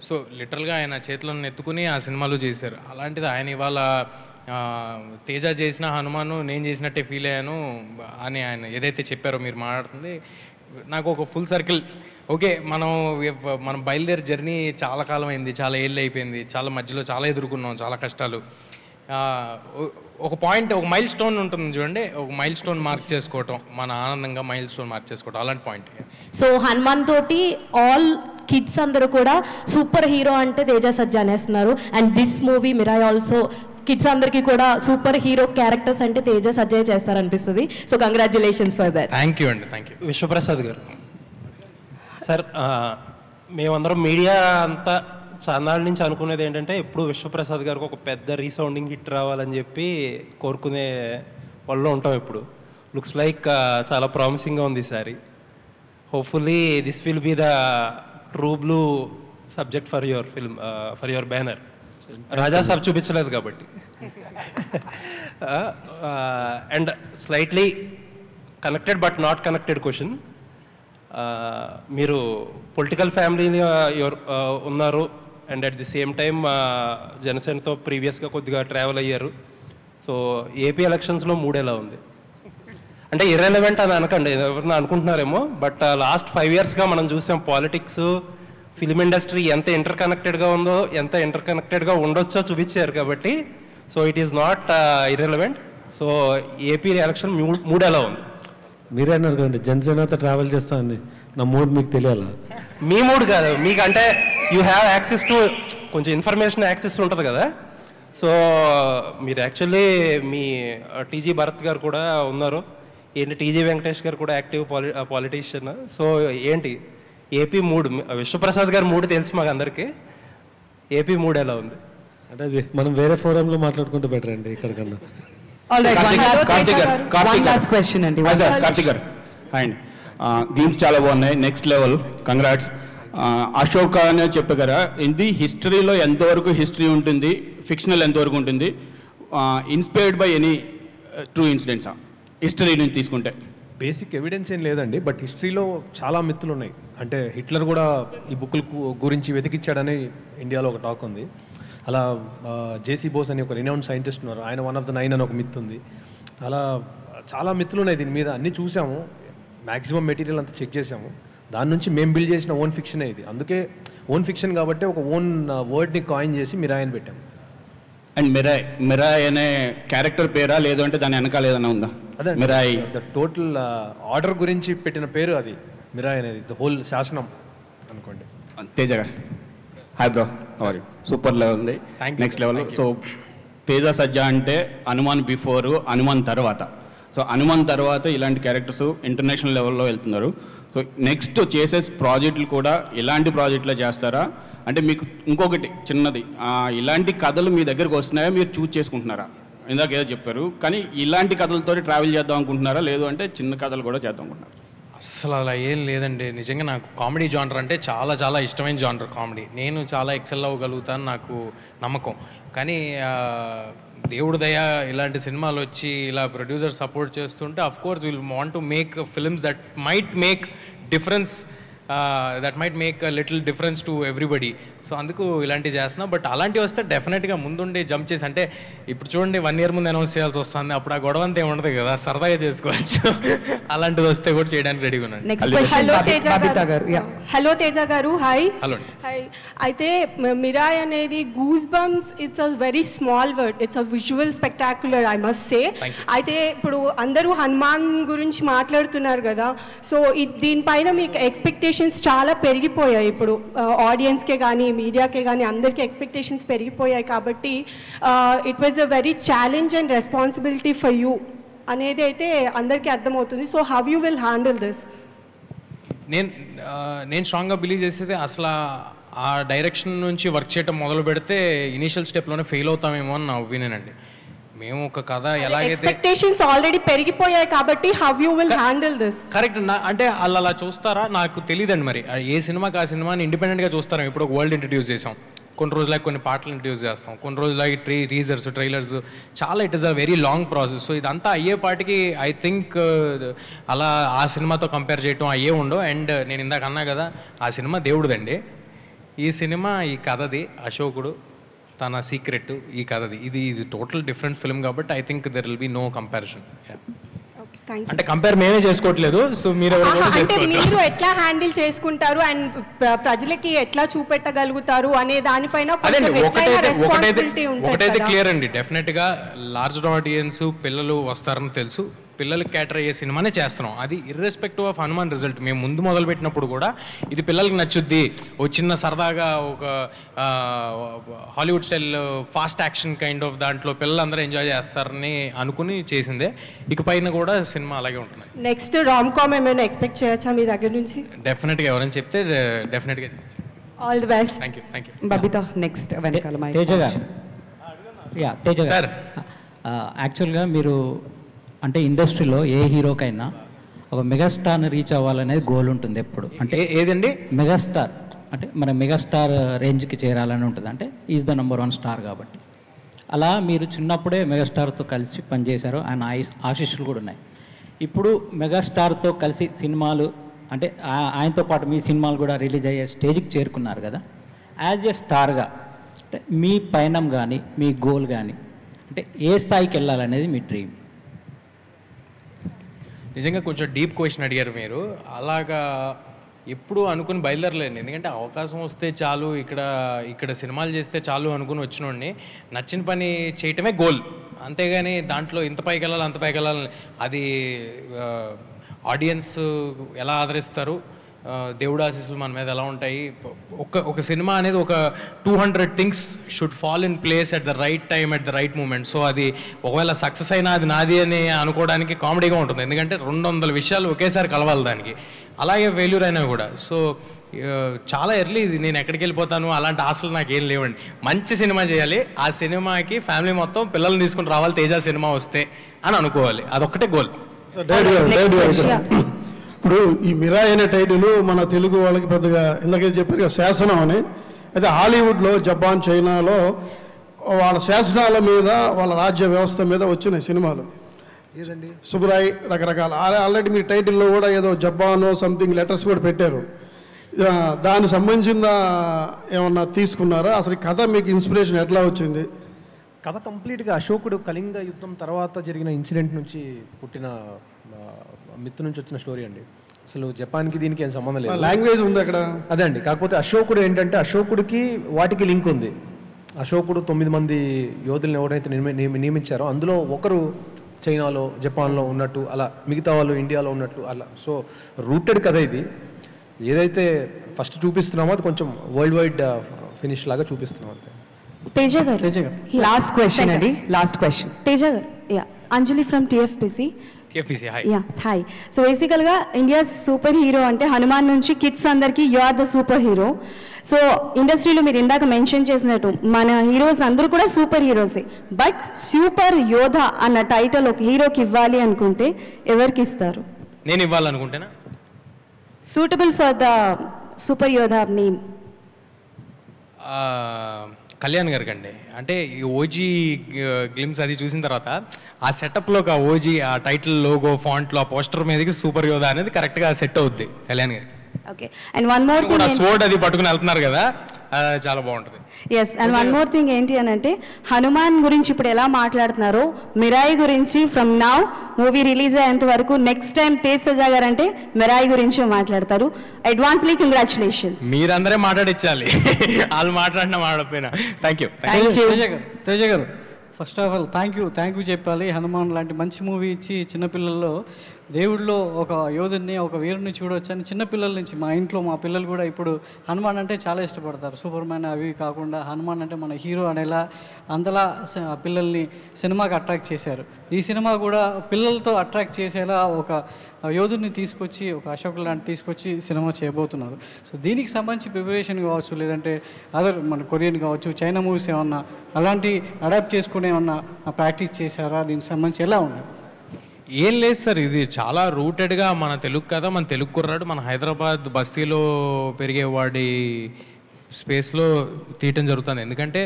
సో లిటరల్గా ఆయన చేతులను ఎత్తుకుని ఆ సినిమాలో చేశారు. అలాంటిది ఆయన ఇవాళ తేజ చేసిన హనుమాను నేను చేసినట్టే ఫీల్ అయ్యాను అని ఆయన ఏదైతే చెప్పారో మీరు మాట్లాడుతుంది, నాకు ఒక ఫుల్ సర్కిల్. ఓకే, మనం బయలుదేరి జర్నీ చాలా కాలం అయింది, చాలా ఏళ్ళు అయిపోయింది, చాలా మధ్యలో చాలా ఎదుర్కొన్నాం, చాలా కష్టాలు. ఒక పాయింట్, ఒక మైల్ స్టోన్ ఉంటుంది చూడండి, ఒక మైల్ స్టోన్ మార్క్ చేసుకోవటం, మన ఆనందంగా మైల్ స్టోన్ మార్క్ చేసుకోవటం, అలాంటి పాయింట్. సో హనుమాన్ తోటి ఆల్ కిడ్స్ అందరూ కూడా సూపర్ హీరో అంటే తేజ సజ్జా అనేస్తున్నారు. And this movie Mirai also kids అందరికీ కూడా సూపర్ హీరో క్యారెక్టర్స్ అంటే తేజ సజ్జా చేస్తారనిపిస్తుంది. So congratulations for that. Thank you అండి, థ్యాంక్ యూ. విశ్వప్రసాద్ గారు, సార్ మేమందరం మీడియా అంతా చాన్నాళ్ళ నుంచి అనుకునేది ఏంటంటే ఎప్పుడు విశ్వప్రసాద్ గారికి ఒక పెద్ద రీసౌండింగ్ హిట్ రావాలని చెప్పి కోరుకునే వాళ్ళు ఉంటాం. ఇప్పుడు లుక్స్ లైక్ చాలా ప్రామిసింగ్గా ఉంది ఈసారి. Hopefully this will be the true blue subject for your film, for your banner. Raja Saab చూపించలేదు కాబట్టి. And slightly connected but not connected question. మీరు పొలిటికల్ ఫ్యామిలీ ఉన్నారు and at the same time జనసేనతో ప్రీవియస్గా కొద్దిగా ట్రావెల్ అయ్యారు. సో ఏపీ ఎలక్షన్స్లో 3 ఎలా ఉంది అంటే ఇర్రెలవెంట్ అని అనకండి, ఎవరైనా అనుకుంటున్నారేమో. బట్ లాస్ట్ 5 yearsగా మనం చూసాం పాలిటిక్స్, ఫిలిం ఇండస్ట్రీ ఎంత ఇంటర్కనెక్టెడ్గా ఉందో, ఎంత ఇంటర్కనెక్టెడ్గా ఉండొచ్చో చూపించారు. కాబట్టి so it is not irrelevant. So AP election 3 ఎలా ఉంది? మీరే అన్నారు కదండి జనసేనతో ట్రావెల్ చేస్తానండి, నా మూడ్ మీకు తెలియాలా? మీ మూడ్ కాదు, మీకు అంటే యూ హ్యావ్ యాక్సెస్ టు కొంచెం ఇన్ఫర్మేషన్ యాక్సెస్ ఉంటుంది కదా. సో మీరు యాక్చువల్లీ మీ టీజీ భరత్ గారు కూడా ఉన్నారు, ఏంటి టీజీ వెంకటేష్ గారు కూడా యాక్టివ్ పాలిటీషియన్. సో ఏంటి ఏపీ మూడ్, విశ్వప్రసాద్ గారు మూడ్ తెలుసు మాకు అందరికీ, ఏపీ మూడ్ ఎలా ఉంది? అంటే అది మనం వేరే ఫోరంలో మాట్లాడుకుంటే బెటర్ అండి ఇక్కడ కన్నా. కార్తిక్ గారు అండ్ గేమ్స్ చాలా బాగున్నాయి, నెక్స్ట్ లెవెల్, కంగ్రాట్స్. అశోక్ అనే చెప్పగలరా, ఇది హిస్టరీలో ఎంతవరకు హిస్టరీ ఉంటుంది, ఫిక్షనల్ ఎంతవరకు ఉంటుంది, ఇన్స్పైర్డ్ బై ఎనీ ట్రూ ఇన్సిడెంట్సా హిస్టరీ నుంచి తీసుకుంటే? బేసిక్ ఎవిడెన్స్ ఏం లేదండి, బట్ హిస్టరీలో చాలా మిత్తులు ఉన్నాయి. అంటే హిట్లర్ కూడా ఈ బుక్కుల గురించి వెతికిచ్చాడని ఇండియాలో ఒక టాక్ ఉంది. అలా జేసీ బోస్ అని ఒక రినౌండ్ సైంటిస్ట్ ఉన్నారు, ఆయన 1 of the 9 అని ఒక మిత్ ఉంది. అలా చాలా మిత్తులు ఉన్నాయి దీని మీద, అన్నీ చూసాము, మ్యాక్సిమం మెటీరియల్ అంతా చెక్ చేసాము. దాని నుంచి మేము బిల్డ్ చేసిన ఓన్ ఫిక్షన్ ఇది. అందుకే ఓన్ ఫిక్షన్ కాబట్టి ఒక ఓన్ వర్డ్ని కాయిన్ చేసి మిరాయ్ అని పెట్టాము. అండ్ మిరాయ్ అనే క్యారెక్టర్ పేరా, లేదు అంటే దాని వెనకాల ఏదైనా ఉందా? అదే మిరాయ్ ద టోటల్ ఆర్డర్ గురించి పెట్టిన పేరు అది, మిరాయ్ అనేది ద హోల్ శాసనం అనుకోండి. తేజ గారు hi bro, sorry super level ఉంది, నెక్స్ట్ లెవెల్. సో తేజ సజ్జా అంటే హనుమాన్ బిఫోర్, హనుమాన్ తర్వాత. సో హనుమాన్ తర్వాత ఇలాంటి క్యారెక్టర్స్ ఇంటర్నేషనల్ లెవెల్లో వెళ్తున్నారు. సో నెక్స్ట్ చేసే ప్రాజెక్టులు కూడా ఇలాంటి ప్రాజెక్టులు చేస్తారా? అంటే మీకు ఇంకొకటి చిన్నది, ఇలాంటి కథలు మీ దగ్గరకు వస్తున్నాయా, మీరు చూస్ చేసుకుంటున్నారా? ఇందాక ఏదో చెప్పారు, కానీ ఇలాంటి కథలతో ట్రావెల్ చేద్దాం అనుకుంటున్నారా, లేదు అంటే చిన్న కథలు కూడా చేద్దాం అనుకుంటున్నారా? అసలు అలా ఏం లేదండి. నిజంగా నాకు కామెడీ జానర్ అంటే చాలా చాలా ఇష్టమైన జానర్ కామెడీ. నేను చాలా ఎక్సెల్ అవ్వగలుగుతాను, నాకు నమ్మకం. కానీ దేవుడు దయ ఇలాంటి సినిమాలు వచ్చి ఇలా ప్రొడ్యూసర్ సపోర్ట్ చేస్తుంటే of course will want to make films that might make difference, that might make a little difference to everybody. So అందుకు ఇలాంటివి చేస్తున్నా. బట్ అలాంటివి వస్తే డెఫినెట్గా ముందుండి జంప్ చేసి, అంటే ఇప్పుడు చూడండి 1 year ముందు అనౌన్స్ చేయాల్సి వస్తుంది, అప్పుడు ఆ గొడవ అంతా ఏముండదు కదా, సరదాగా చేసుకోవచ్చు. అలాంటిది వస్తే కూడా చేయడానికి రెడీగా ఉన్నాను. హలో తేజ గారు, హాయ్. Hello hi. అయితే మిరాయ్ అనేది goose bumps, it's a very small word, it's a visual spectacular, I must say. అయితే ఇప్పుడు అందరూ హనుమాన్ గురించి మాట్లాడుతున్నారు కదా, సో దీనిపైన మీకు ఎక్స్పెక్టేషన్స్ చాలా పెరిగిపోయాయి. ఇప్పుడు ఆడియన్స్కే కానీ మీడియాకే కానీ అందరికీ ఎక్స్పెక్టేషన్స్ పెరిగిపోయాయి. కాబట్టి it was a very challenge and responsibility for you అనేది అయితే అందరికీ అర్థమవుతుంది. So how you will handle this? నేను స్ట్రాంగ్గా బిలీవ్ చేసేది, అసలు ఆ డైరెక్షన్ నుంచి వర్క్ చేయడం మొదలు పెడితే ఇనీషియల్ స్టెప్లోనే ఫెయిల్ అవుతామేమో అని నా ఒపీనియన్ అండి. మేము ఒక కథ ఎలాగైతే ఎక్స్పెక్టేషన్స్ ఆల్రెడీ పెరిగిపోయాయి కాబట్టి how you will handle this? Correct. అంటే వాళ్ళు అలా చూస్తారా నాకు తెలియదండి. మరి ఏ సినిమాకి ఆ సినిమాని ఇండిపెండెంట్గా చూస్తారా? ఇప్పుడు ఒక వరల్డ్ ఇంట్రడ్యూస్ చేసాం, కొన్ని రోజులకి కొన్ని పాటలు ఇంట్రడ్యూస్ చేస్తాం, కొన్ని రోజులకి టీజర్స్, ట్రైలర్స్, చాలా it is a very long process. So ఇదంతా అయ్యేపాటికి ఐ థింక్ అలా ఆ సినిమాతో కంపేర్ చేయటం అయ్యే ఉండవు. అండ్ నేను ఇందాక అన్నా కదా, ఆ సినిమా దేవుడిదండి, ఈ సినిమా ఈ కథది, అశోకుడు తన సీక్రెట్ ఈ కథది. ఇది టోటల్ డిఫరెంట్ ఫిల్మ్ కాబట్టి I think there will be no comparison. అంటే కంపేర్ మేమే చేసుకోవట్లేదు, సో మీరు మీరు ఎట్లా హ్యాండిల్ చేసుకుంటారు అండ్ ప్రజలకి ఎట్లా చూపెట్టగలుగుతారు అనే దానిపైన ఒకటైతే క్లియర్ అండి, డెఫినెట్ గా లార్జ్ ఆడియన్స్ పిల్లలు వస్తారని తెలుసు, పిల్లలకి క్యాటర్ అయ్యే సినిమానే చేస్తున్నాం. అది ఇర్రెస్పెక్టివ్ ఆఫ్ హనుమాన్ రిజల్ట్. మేము ముందు మొదలు పెట్టినప్పుడు కూడా ఇది పిల్లలకి నచ్చుద్ది, ఓ చిన్న సరదాగా ఒక Hollywood style fast action kind of దాంట్లో పిల్లలందరూ ఎంజాయ్ చేస్తారని అనుకుని చేసిందే. ఇక పైన కూడా సినిమా అలాగే ఉంటుంది. నెక్స్ట్ రామ్ కామ్ ఏమైనా ఎక్స్పెక్ట్ చేయొచ్చా మీ దగ్గర నుంచి? డెఫినెట్గా ఎవరైనా చెప్తే డెఫినెట్గా all the best. Thank you. Babita next వెనకాల తేజ గారు. తేజ గారు, యాక్చువల్గా మీరు అంటే ఇండస్ట్రీలో ఏ హీరోకైనా ఒక మెగాస్టార్ని రీచ్ అవ్వాలనేది గోల్ ఉంటుంది ఎప్పుడు. అంటే ఏదండి మెగాస్టార్ అంటే మన మెగాస్టార్ రేంజ్కి చేరాలని ఉంటుంది, అంటే ఈజ్ ద నెంబర్ 1 స్టార్ కాబట్టి. అలా మీరు చిన్నప్పుడే మెగాస్టార్తో కలిసి పనిచేశారు, ఆయన ఆశీస్సులు కూడా ఉన్నాయి. ఇప్పుడు మెగాస్టార్తో కలిసి సినిమాలు అంటే ఆయనతో పాటు మీ సినిమాలు కూడా రిలీజ్ అయ్యే స్టేజ్కి చేరుకున్నారు కదా. యాజ్ ఏ స్టార్గా అంటే మీ పయనం కానీ మీ గోల్ కానీ అంటే ఏ స్థాయికి వెళ్ళాలనేది మీ డ్రీమ్? నిజంగా కొంచెం డీప్ క్వశ్చన్ అడిగారు మీరు. అలాగా ఎప్పుడు అనుకుని బయలుదేరలేండి. ఎందుకంటే అవకాశం వస్తే చాలు, ఇక్కడ సినిమాలు చేస్తే చాలు అనుకుని వచ్చినోడిని. నచ్చిన పని చేయటమే గోల్, అంతేగాని దాంట్లో ఇంత పైకి వెళ్ళాలి అంత పైకి వెళ్ళాలి, అది ఆడియన్స్ ఎలా ఆదరిస్తారు, దేవుడు ఆశీస్సులు మన మీద ఎలా ఉంటాయి. ఒక సినిమా అనేది ఒక 200 things should fall in place at the right time at the right moment. So అది ఒకవేళ సక్సెస్ అయినా అది నాది అని అనుకోవడానికి కామెడీగా ఉంటుంది, ఎందుకంటే 200 విషయాలు ఒకేసారి కలవాలి దానికి. అలాగే ఫెయిల్యూర్ అయినా కూడా. సో చాలా ఎర్లీ ఇది, నేను ఎక్కడికి వెళ్ళిపోతాను అలాంటి ఆశలు నాకు ఏం లేవండి. మంచి సినిమా చేయాలి, ఆ సినిమాకి ఫ్యామిలీ మొత్తం పిల్లల్ని తీసుకుని రావాలి తేజ సినిమా వస్తే అని అనుకోవాలి, అదొక్కటే గోల్. ఇప్పుడు ఈ మిరాయ్ అనే టైటిల్ మన తెలుగు వాళ్ళకి పెద్దగా ఇందాక చెప్పారు కదా శాసనం అని. అయితే హాలీవుడ్లో, జపాన్, చైనాలో వాళ్ళ శాసనాల మీద, వాళ్ళ రాజ్య వ్యవస్థ మీద వచ్చిన సినిమాలు ఏదండి సుబ్రాయ్ రకరకాల. ఆల్రెడీ మీ టైటిల్లో కూడా ఏదో జపాన్ సంథింగ్ లెటర్స్ కూడా పెట్టారు. దానికి సంబంధించిన ఏమన్నా తీసుకున్నారా? అసలు ఈ కథ మీకు ఇన్స్పిరేషన్ ఎట్లా వచ్చింది? కథ కంప్లీట్గా అశోకుడు కళింగ యుద్ధం తర్వాత జరిగిన ఇన్సిడెంట్ నుంచి పుట్టిన మిత్ నుంచి వచ్చిన స్టోరీ అండి. అసలు జపాన్కి దీనికి ఏం సంబంధం లేదు. లాంగ్వేజ్ ఉంది అక్కడ, అదే అండి. కాకపోతే అశోకుడు ఏంటంటే అశోకుడికి వాటికి లింక్ ఉంది. అశోకుడు 9 మంది యోధులను ఎవరైతే నియమించారో అందులో ఒకరు చైనాలో, జపాన్లో ఉన్నట్టు, అలా మిగతా వాళ్ళు ఇండియాలో ఉన్నట్లు అలా. సో రూటెడ్ కథ ఇది. ఏదైతే ఫస్ట్ చూపిస్తున్నామో అది కొంచెం వరల్డ్ వైడ్ ఫినిష్ లాగా చూపిస్తున్నాం అంతే. తేజ గారు, లాస్ట్ క్వశ్చన్ అండి, లాస్ట్ క్వశ్చన్. తేజ గారు, yeah, Anjali from TFPC. Yeah, hi. So బేసికల్గా ఇండియా సూపర్ హీరో అంటే హనుమాన్ నుంచి కిడ్స్ అందరికీ you are the super hero. So ఇండస్ట్రీలో మీరు ఇందాక మెన్షన్ చేసినట్టు మన హీరోస్ అందరూ కూడా సూపర్ హీరోసే. బట్ సూపర్ యోధ అన్న టైటిల్ ఒక హీరోకి ఇవ్వాలి అనుకుంటే ఎవరికి ఇస్తారు? నేను ఇవ్వాలనుకుంటేనా? సూటబుల్ ఫర్ ద సూపర్ యోధ నేమ్ కళ్యాణ్ గారికి అండి. అంటే ఈ ఓజీ గ్లిమ్స్ అది చూసిన తర్వాత ఆ సెటప్లో ఒక ఓజీ ఆ టైటిల్ లోగో ఫాంట్లో ఆ పోస్టర్ మీదకి సూపర్ యోధ అనేది కరెక్ట్గా సెట్ అవుద్ది కళ్యాణ్ గారికి. Okay. And one more thing, sword అది పట్టుకుని వెళ్తున్నారు కదా, చాలా బాగుంటుంది. Yes. And one more thing ఏంటి అని అంటే, హనుమాన్ గురించి ఇప్పుడు ఎలా మాట్లాడుతున్నారో మిరాయి గురించి ఫ్రమ్ నౌ మూవీ రిలీజ్ అయ్యేంత వరకు నెక్స్ట్ టైం తేజ్ సజా గారు అంటే మిరాయి గురించి మాట్లాడతారు. Advancely congratulations. మీరందరే మాట్లాడించాలి, వాళ్ళు మాట్లాడినా మాట్లాడిపోయినా. Thank you. తేజ గారు, first of all thank you చెప్పాలి. హనుమాన్ లాంటి మంచి మూవీ ఇచ్చి చిన్నపిల్లల్లో దేవుడిలో ఒక యోధుడిని, ఒక వీరుని చూడవచ్చు అని చిన్నపిల్లల నుంచి మా ఇంట్లో మా పిల్లలు కూడా ఇప్పుడు హనుమాన్ అంటే చాలా ఇష్టపడతారు. సూపర్ మ్యాన్ అవి కాకుండా హనుమాన్ అంటే మన హీరో అనేలా అంతలా పిల్లల్ని సినిమాకి అట్రాక్ట్ చేశారు. ఈ సినిమా కూడా పిల్లలతో అట్రాక్ట్ చేసేలా ఒక యోధుడిని తీసుకొచ్చి, ఒక అశోక్ లాంటి తీసుకొచ్చి సినిమా చేయబోతున్నారు. సో దీనికి సంబంధించి ప్రిపరేషన్ కావచ్చు, లేదంటే అదర్ మన కొరియన్ కావచ్చు, చైనా మూవీస్ ఏమన్నా అలాంటి అడాప్ట్ చేసుకుని ఏమన్నా ప్రాక్టీస్ చేశారా? దీనికి సంబంధించి ఎలా ఉన్నాయి? ఏం లేదు సార్, ఇది చాలా రూటెడ్గా మన తెలుగు కదా, మన తెలుగు కుర్రాడు మన హైదరాబాద్ బస్తీలో పెరిగేవాడి స్పేస్లో తీయటం జరుగుతుంది. ఎందుకంటే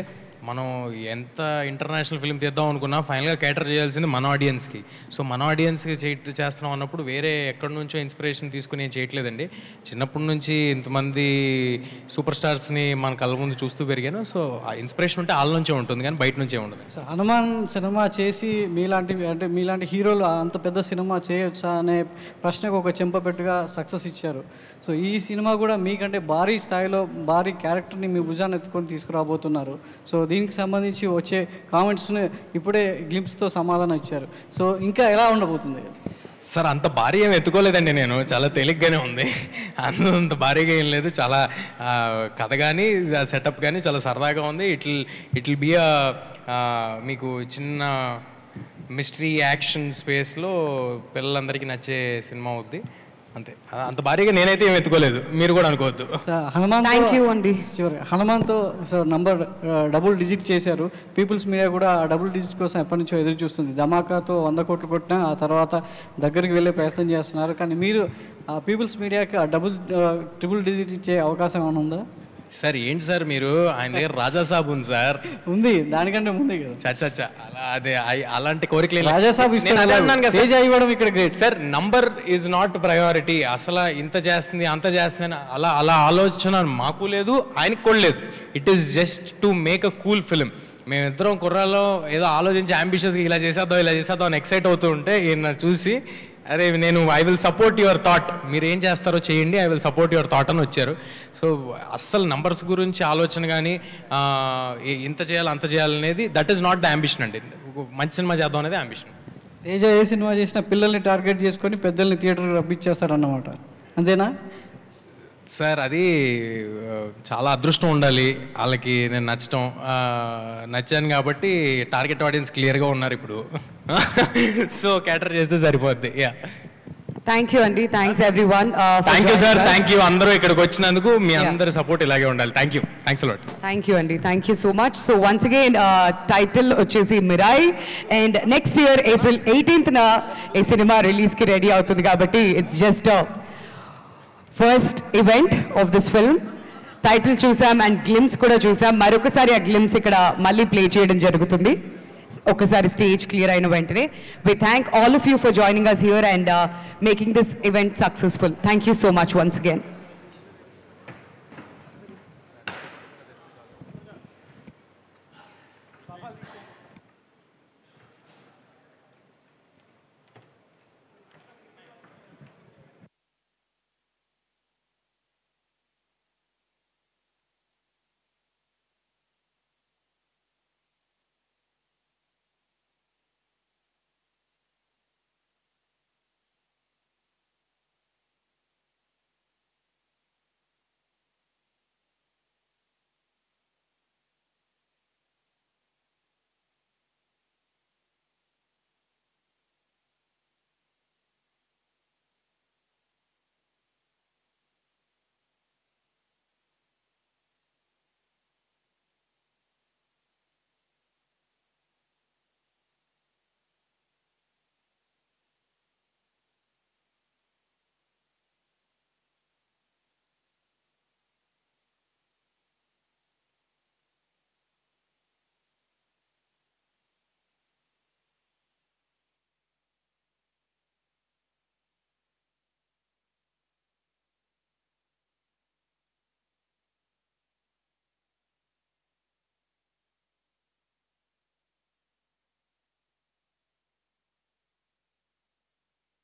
మనం ఎంత ఇంటర్నేషనల్ ఫిల్మ్ తీద్దాం అనుకున్నా ఫైనల్గా క్యాటర్ చేయాల్సింది మన ఆడియన్స్కి. సో మన ఆడియన్స్కి చేస్తున్నాం అన్నప్పుడు వేరే ఎక్కడి నుంచో ఇన్స్పిరేషన్ తీసుకుని ఏం చేయట్లేదండి. చిన్నప్పటి నుంచి ఇంతమంది సూపర్ స్టార్స్ని మన కళ్ళ ముందు చూస్తూ పెరిగాను. సో ఆ ఇన్స్పిరేషన్ ఉంటే వాళ్ళ నుంచే ఉంటుంది, కానీ బయట నుంచే ఉండదు. సో హనుమాన్ సినిమా చేసి మీలాంటి హీరోలు అంత పెద్ద సినిమా చేయొచ్చా అనే ప్రశ్నకు ఒక చెంపపెట్టుగా సక్సెస్ ఇచ్చారు. సో ఈ సినిమా కూడా మీకంటే భారీ స్థాయిలో భారీ క్యారెక్టర్ని మీ భుజాన్ని ఎత్తుకొని తీసుకురాబోతున్నారు. సో దీనికి సంబంధించి వచ్చే కామెంట్స్ని ఇప్పుడే గ్లింప్స్తో సమాధానం ఇచ్చారు. సో ఇంకా ఎలా ఉండబోతుంది? సార్ అంత భారీ ఏమి ఎత్తుకోలేదండి, నేను చాలా తేలిగ్గానే ఉంది. అంత భారీగా ఏం లేదు. చాలా కథ కానీ సెటప్ కానీ చాలా సరదాగా ఉంది. ఇట్ విల్ బీ మీకు చిన్న మిస్టరీ యాక్షన్ స్పేస్లో పిల్లలందరికీ నచ్చే సినిమా అవుద్ది అంతే. అంత భారీగా నేనైతే ఏం ఎత్తుకోలేదు, మీరు కూడా అనుకోవద్దు. హనుమాన్తో సార్ నంబర్ డబుల్ డిజిట్ చేశారు. పీపుల్స్ మీడియా కూడా డబుల్ డిజిట్ కోసం ఎప్పటి నుంచో ఎదురు చూస్తుంది. ధమాకాతో 100 కోట్లు కొట్టినా ఆ తర్వాత దగ్గరికి వెళ్ళే ప్రయత్నం చేస్తున్నారు. కానీ మీరు పీపుల్స్ మీడియాకి ట్రిపుల్ డిజిట్ ఇచ్చే అవకాశం ఏమైనా ఉందా? సార్ ఏంటి సార్ మీరు, ఆయన దగ్గర రాజాసాబ్ ఉంది సార్. ఉంది, దానికంటే ముందే కదా. చచ్చా అలా అదే అలాంటి కోరికలు రాజాసాబ్ ఇక్కడ great sir. Number is not priority. అసలు ఇంత చేస్తుంది అంత చేస్తుంది అని అలా ఆలోచన మాకు లేదు, ఆయనకు కూడా లేదు. It is just to make a cool film. మేమిద్దరం కుర్రాల్లో ఏదో ఆలోచించి అంబిషియస్గా ఇలా చేసేద్దాం అని ఎక్సైట్ అవుతూ ఉంటే ఈయన చూసి అరే నేను I will support your thought, మీరు ఏం చేస్తారో చేయండి, I will support your thought అని వచ్చారు. సో అస్సలు నంబర్స్ గురించి ఆలోచన కానీ ఇంత చేయాలి అంత చేయాలనేది that is not the ambition అండి. మంచి సినిమా చేద్దాం అనేది అంబిషన్. తేజ ఏ సినిమా చేసినా పిల్లల్ని టార్గెట్ చేసుకొని పెద్దల్ని థియేటర్కి రప్పించేస్తారన్నమాట, అంతేనా? సార్ అది చాలా అదృష్టం ఉండాలి వాళ్ళకి నేను నచ్చాను కాబట్టి టార్గెట్ ఆడియన్స్ క్లియర్గా ఉన్నారు ఇప్పుడు. సో క్యాటర్ చేస్తే సరిపోద్ది. యా, థ్యాంక్ యూ అండి, thanks everyone. Thank you sir, thank you అందరూ ఇక్కడికి వచ్చినందుకు. మీ అందరి సపోర్ట్ ఇలాగే ఉండాలి. Thank you, thanks a lot. Thank you అండి, thank you so much. So once again title వచ్చేసి Mirai, and next year April 18th ఈ సినిమా రిలీజ్కి రెడీ అవుతుంది కాబట్టి it's just first event of this film. Title చూసాం అండ్ గ్లిమ్స్ కూడా చూసాం. మరొకసారి ఆ గ్లిమ్స్ ఇక్కడ మళ్ళీ ప్లే చేయడం జరుగుతుంది ఒకసారి స్టేజ్ క్లియర్ అయిన వెంటనే. We thank all of you for joining us here and making this event successful. Thank you so much once again.